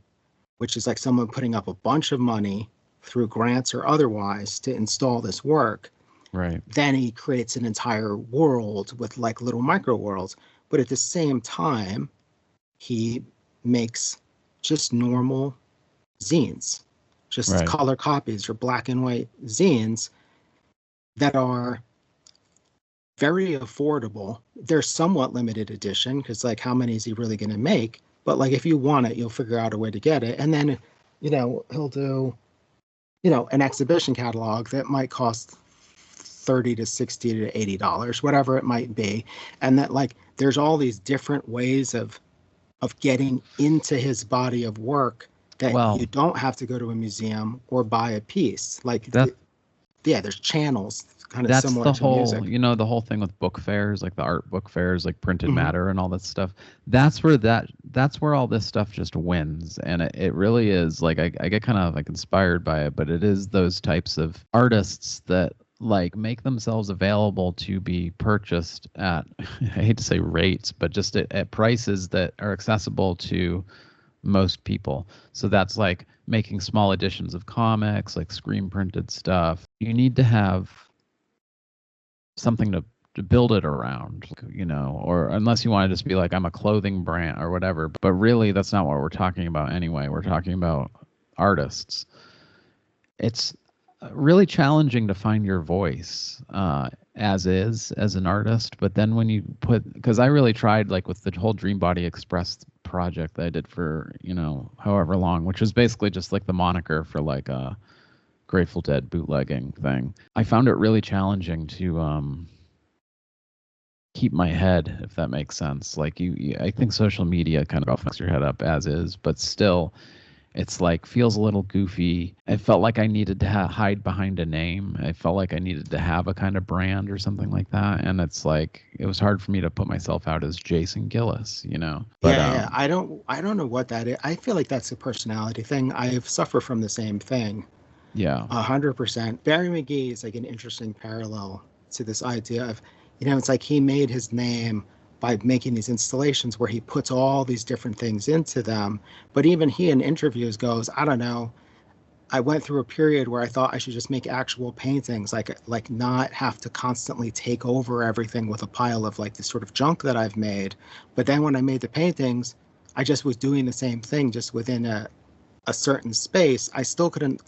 which is like someone putting up a bunch of money through grants or otherwise to install this work, Right. then he creates an entire world with like little micro worlds. But at the same time, he makes just normal zines, just Right. color copies or black and white zines that are very affordable. They're somewhat limited edition because like how many is he really going to make? But like if you want it, you'll figure out a way to get it. And then, he'll do, an exhibition catalog that might cost 30 to 60 to $80, whatever it might be. And that like there's all these different ways of getting into his body of work that Well, you don't have to go to a museum or buy a piece. Like, that yeah, there's channels kind of that's similar the to music. the whole thing with book fairs, like the art book fairs, like printed Hmm. matter and all that stuff. That's where all this stuff just wins. And it really is like I get kind of like inspired by it, but it is those types of artists that like make themselves available to be purchased at I hate to say rates, but just at prices that are accessible to most people. So that's like making small editions of comics, like screen printed stuff. You need to have something to build it around, or unless you want to just be like, I'm a clothing brand or whatever. But really, that's not what we're talking about anyway. We're talking about artists. It's really challenging to find your voice as an artist. But then when you because I really tried like with the whole Dream Body Express project that I did for, however long, which was basically just like the moniker for like a Grateful Dead bootlegging thing. I found it really challenging to keep my head, if that makes sense. Like I think social media kind of fucks your head up as is, but still, it's like feels a little goofy. I felt like I needed to hide behind a name. I felt like I needed to have a kind of brand or something like that. And it's like it was hard for me to put myself out as Jason Gillis. But Yeah. I don't know what that is. I feel like that's a personality thing. I've suffered from the same thing. yeah, 100%. Barry McGee is like an interesting parallel to this idea of, it's like he made his name by making these installations where he puts all these different things into them. But even he in interviews goes, I don't know. I went through a period where I thought I should just make actual paintings, like not have to constantly take over everything with a pile of like this sort of junk that I've made. But then when I made the paintings, I just was doing the same thing just within a certain space. I couldn't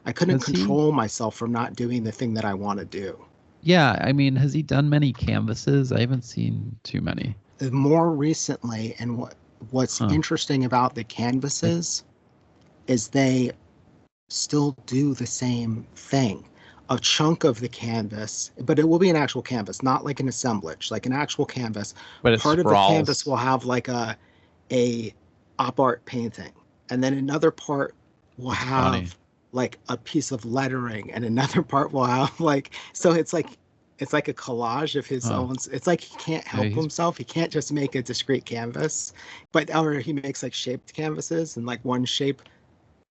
has he? control myself from not doing the thing that I want to do. Yeah, I mean, has he done many canvases? I haven't seen too many. More recently, and what's Huh. interesting about the Like, canvases is they still do the same thing. A chunk of the canvas, but it will be an actual canvas, not like an assemblage, like an actual canvas. but it Part of the canvas sprawls. will have like a op art painting, and then another part will That's funny. have like a piece of lettering, and another part will have like, so it's like a collage of his Huh. own. It's like he can't Yeah, help himself. He can't just make a discrete canvas, or he makes like shaped canvases, and like one shape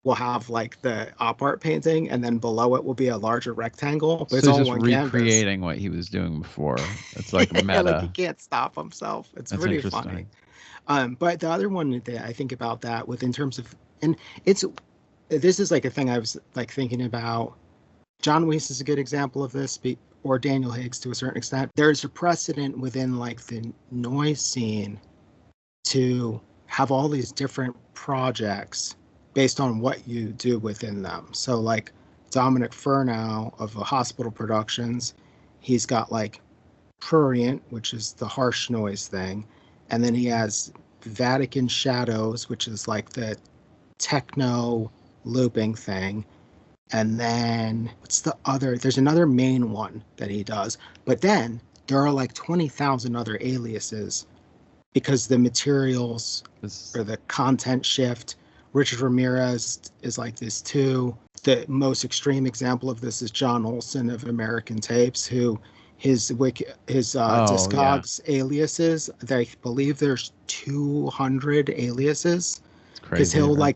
will have like the op art painting, and then below it will be a larger rectangle, but it's So he's all just one canvas. recreating what he was doing before. It's like Like he meta. can't stop himself. It's That's pretty funny. interesting. But the other one that I think about that with in terms of, and it's this is like a thing I was like thinking about. John Weiss is a good example of this, or Daniel Higgs to a certain extent. There's a precedent within like the noise scene to have all these different projects based on what you do within them. So like Dominic Furnow of the Hospital Productions, he's got like Prurient, which is the harsh noise thing, and then he has Vatican Shadows, which is like the techno looping thing. And then what's the other? There's another main one that he does, but then there are like 20,000 other aliases because the materials or the content shift. Richard Ramirez is like this too. The most extreme example of this is John Olson of American Tapes, who his Oh yeah, Discogs aliases. I believe there's 200 aliases it's because crazy, right?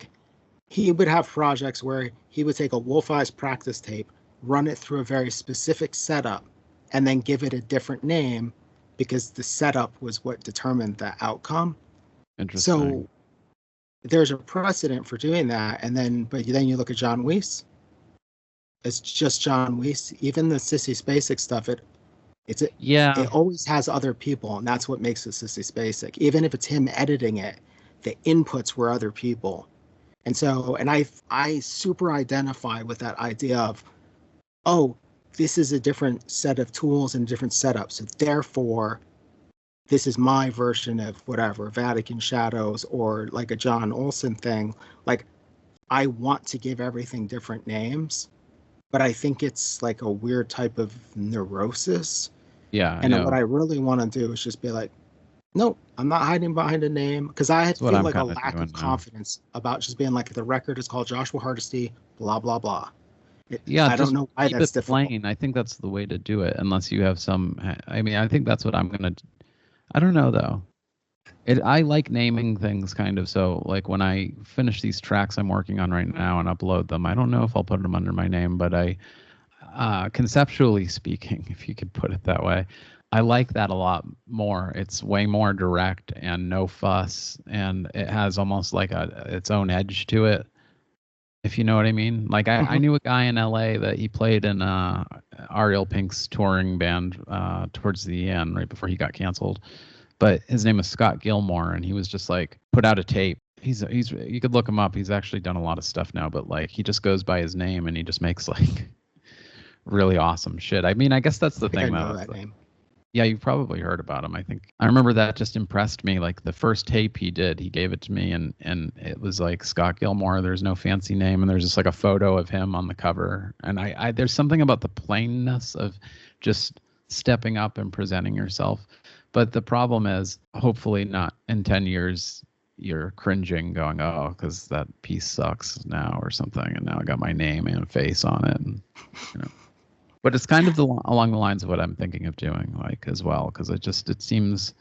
he would have projects where he would take a Wolf Eyes practice tape, run it through a very specific setup, and then give it a different name because the setup was what determined the outcome. Interesting. So there's a precedent for doing that. And then, but then you look at John Weiss. It's just John Weiss. Even the Sissy Spacek stuff, it Yeah, always has other people, and that's what makes it Sissy Spacek. Even if it's him editing it, the inputs were other people. And so, and I super identify with that idea of, oh, this is a different set of tools and different setups. So therefore, this is my version of whatever, Vatican Shadows or like a John Olson thing. Like, I want to give everything different names, but I think it's like a weird type of neurosis. yeah, I And what know. I really want to do is just be like, nope, I'm not hiding behind a name because I That's what feel I'm like a kind of lack of doing now. confidence about just being like the record is called Joshua Hardesty, blah blah blah. Yeah, I don't just know why keep that's it difficult. plain. I think that's the way to do it, unless you have some. I mean, I think that's what I'm gonna. I don't know though. I like naming things kind of. So like when I finish these tracks I'm working on right now and upload them, I don't know if I'll put them under my name, but conceptually speaking, if you could put it that way, I like that a lot more. It's way more direct and no fuss, and it has almost like its own edge to it, if you know what I mean. Like I Hmm. knew a guy in LA that he played in Ariel Pink's touring band towards the end, right before he got canceled. But his name is Scott Gilmore, and he was just like put out a tape. He's you could look him up. He's actually done a lot of stuff now, but like he just goes by his name and he just makes like really awesome shit. I mean, I guess that's I the think I thing know though. that name. Yeah, you've probably heard about him. I think I remember that just impressed me. Like the first tape he did, he gave it to me, and it was like Scott Gilmore. There's no fancy name, and there's just like a photo of him on the cover. And I there's something about the plainness of just stepping up and presenting yourself. But the problem is, hopefully, not in 10 years you're cringing, going, oh, because that piece sucks now or something, and now I got my name and face on it, and you know. But it's kind of along the lines of what I'm thinking of doing, like as well, because it seems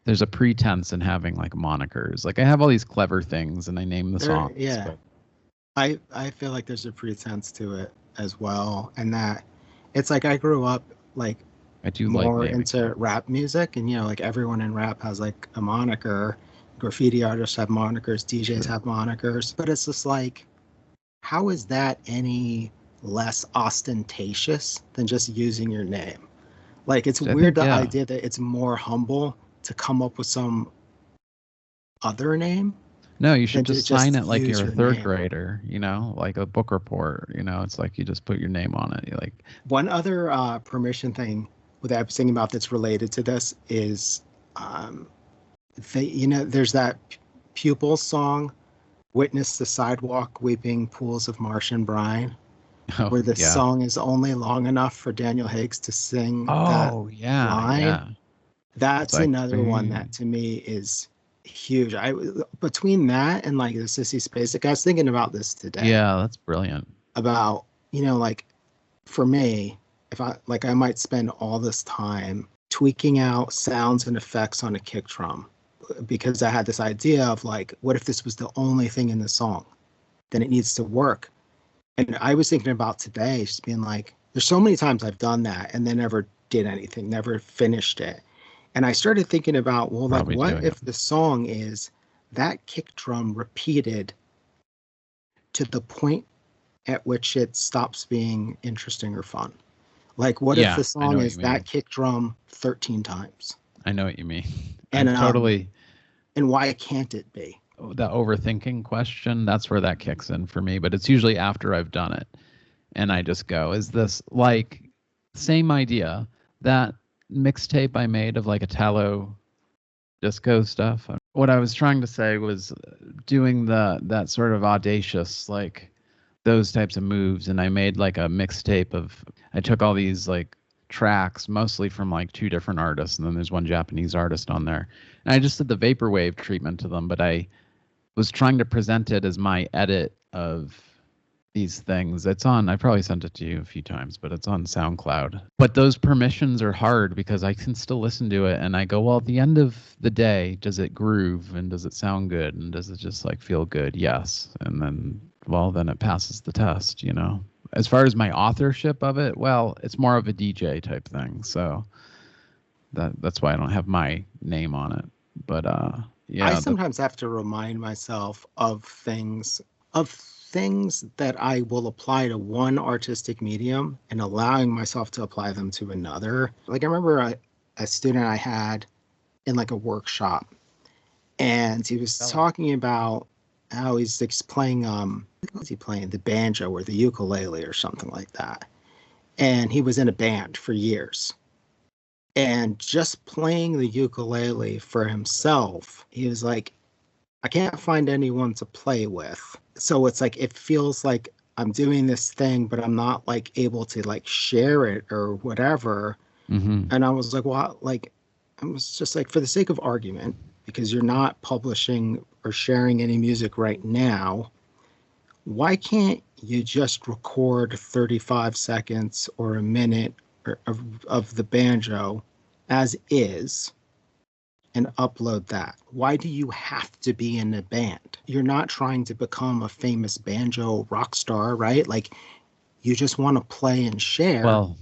there's a pretense in having like monikers. Like I have all these clever things and I name the songs, Yeah, but I feel like there's a pretense to it as well, and that it's like I grew up like I do like more naming into things. rap music, and like everyone in rap has like a moniker. Graffiti artists have monikers, DJs Sure. have monikers, but it's just like, how is that any less ostentatious than just using your name? Like, it's I weird think the yeah. idea that it's more humble to come up with some other name No, you should than to just sign just it like use you're a your third name. grader, like a book report. It's like you just put your name on it. You like One other permission thing that I was thinking about that's related to this is, um, there's that Pupil song, Witness the Sidewalk Weeping Pools of Martian Brine, oh where the yeah. song is only long enough for Daniel Higgs to sing that Oh yeah, line. yeah. It's That's like another one that to me is huge. Between that and like the Sissy Spacek, I was thinking about this today yeah, that's brilliant. about, like for me, if I might spend all this time tweaking out sounds and effects on a kick drum because I had this idea of like, what if this was the only thing in the song? then it needs to work. And I was thinking about today, just being like, there's so many times I've done that and then never did anything, never finished it. And I started thinking about, well, like, Probably what doing if it. the song is that kick drum repeated to the point at which it stops being interesting or fun? Like, what if Yeah, the I know song what is you that mean. kick drum 13 times? I know what you mean. And I'm totally and why can't it be? the overthinking question. That's where that kicks in for me. But it's usually after I've done it, and I just go, "Is this like same idea that mixtape I made of like Italo disco stuff?" What I was trying to say was doing that sort of audacious like those types of moves, and I made like a mixtape of I took all these like tracks mostly from like two different artists, and then there's one Japanese artist on there, and I just did the vaporwave treatment to them, but I was trying to present it as my edit of these things. It's on, I probably sent it to you a few times, but it's on SoundCloud. But those permissions are hard because I can still listen to it and I go, well, at the end of the day, does it groove and does it sound good and does it just like feel good? Yes. And then, well, then it passes the test, you know. As far as my authorship of it, well, it's more of a DJ type thing. So that's why I don't have my name on it. But I yeah, sometimes have to remind myself of things that I will apply to one artistic medium and allowing myself to apply them to another. Like I remember a student I had in like a workshop, and he was talking about how he's like playing what was he playing, the banjo or the ukulele or something like that. And he was in a band for years. And just playing the ukulele for himself, he was like, I can't find anyone to play with. So it's like it feels like I'm doing this thing, but I'm not like able to like share it or whatever. mm-hmm. And I was like, well, like I was just like, for the sake of argument, because you're not publishing or sharing any music right now, why can't you just record 35 seconds or a minute of the banjo as is and upload that? Why do you have to be in a band? You're not trying to become a famous banjo rock star, right? Like you just want to play and share. Well,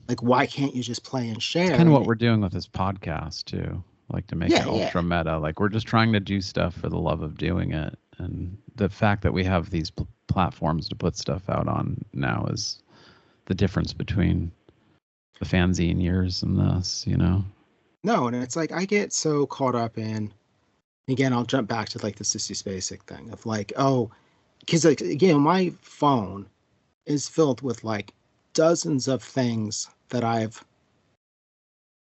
like why can't you just play and share? it's kind of what we're doing with this podcast too. Like to make it ultra meta. Like we're just trying to do stuff for the love of doing it. And the fact that we have these platforms to put stuff out on now is the difference between the fanzine years and this, you know? No, and it's like I get so caught up in, again, I'll jump back to like the Sissy Spacek thing of like, oh, because like again, my phone is filled with like dozens of things that I've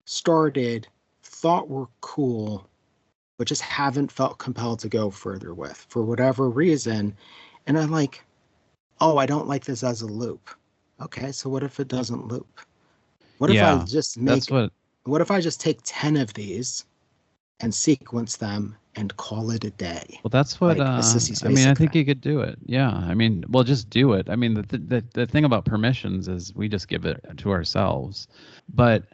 started, thought were cool, but just haven't felt compelled to go further with for whatever reason. And I'm like, oh, I don't like this as a loop. Okay, so what if it doesn't loop? What if I just make what if I just take 10 of these and sequence them and call it a day? Well, that's what like I mean. I think you could do it. Yeah. I mean, well, just do it. I mean, the thing about permissions is we just give it to ourselves, but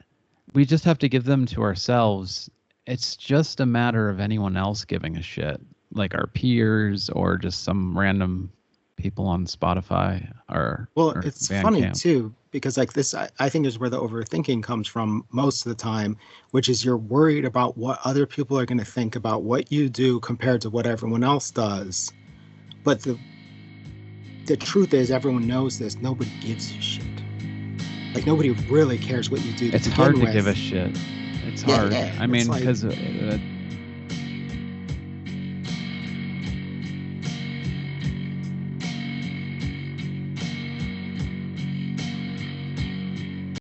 we just have to give them to ourselves. It's just a matter of anyone else giving a shit, like our peers or just some random people on Spotify or it's Bandcamp. Funny too, because like this, I think is where the overthinking comes from most of the time, which is you're worried about what other people are going to think about what you do compared to what everyone else does. But the truth is, everyone knows this. Nobody gives a shit. Like nobody really cares what you do. It's hard to give a shit. It's hard. Yeah, I mean, because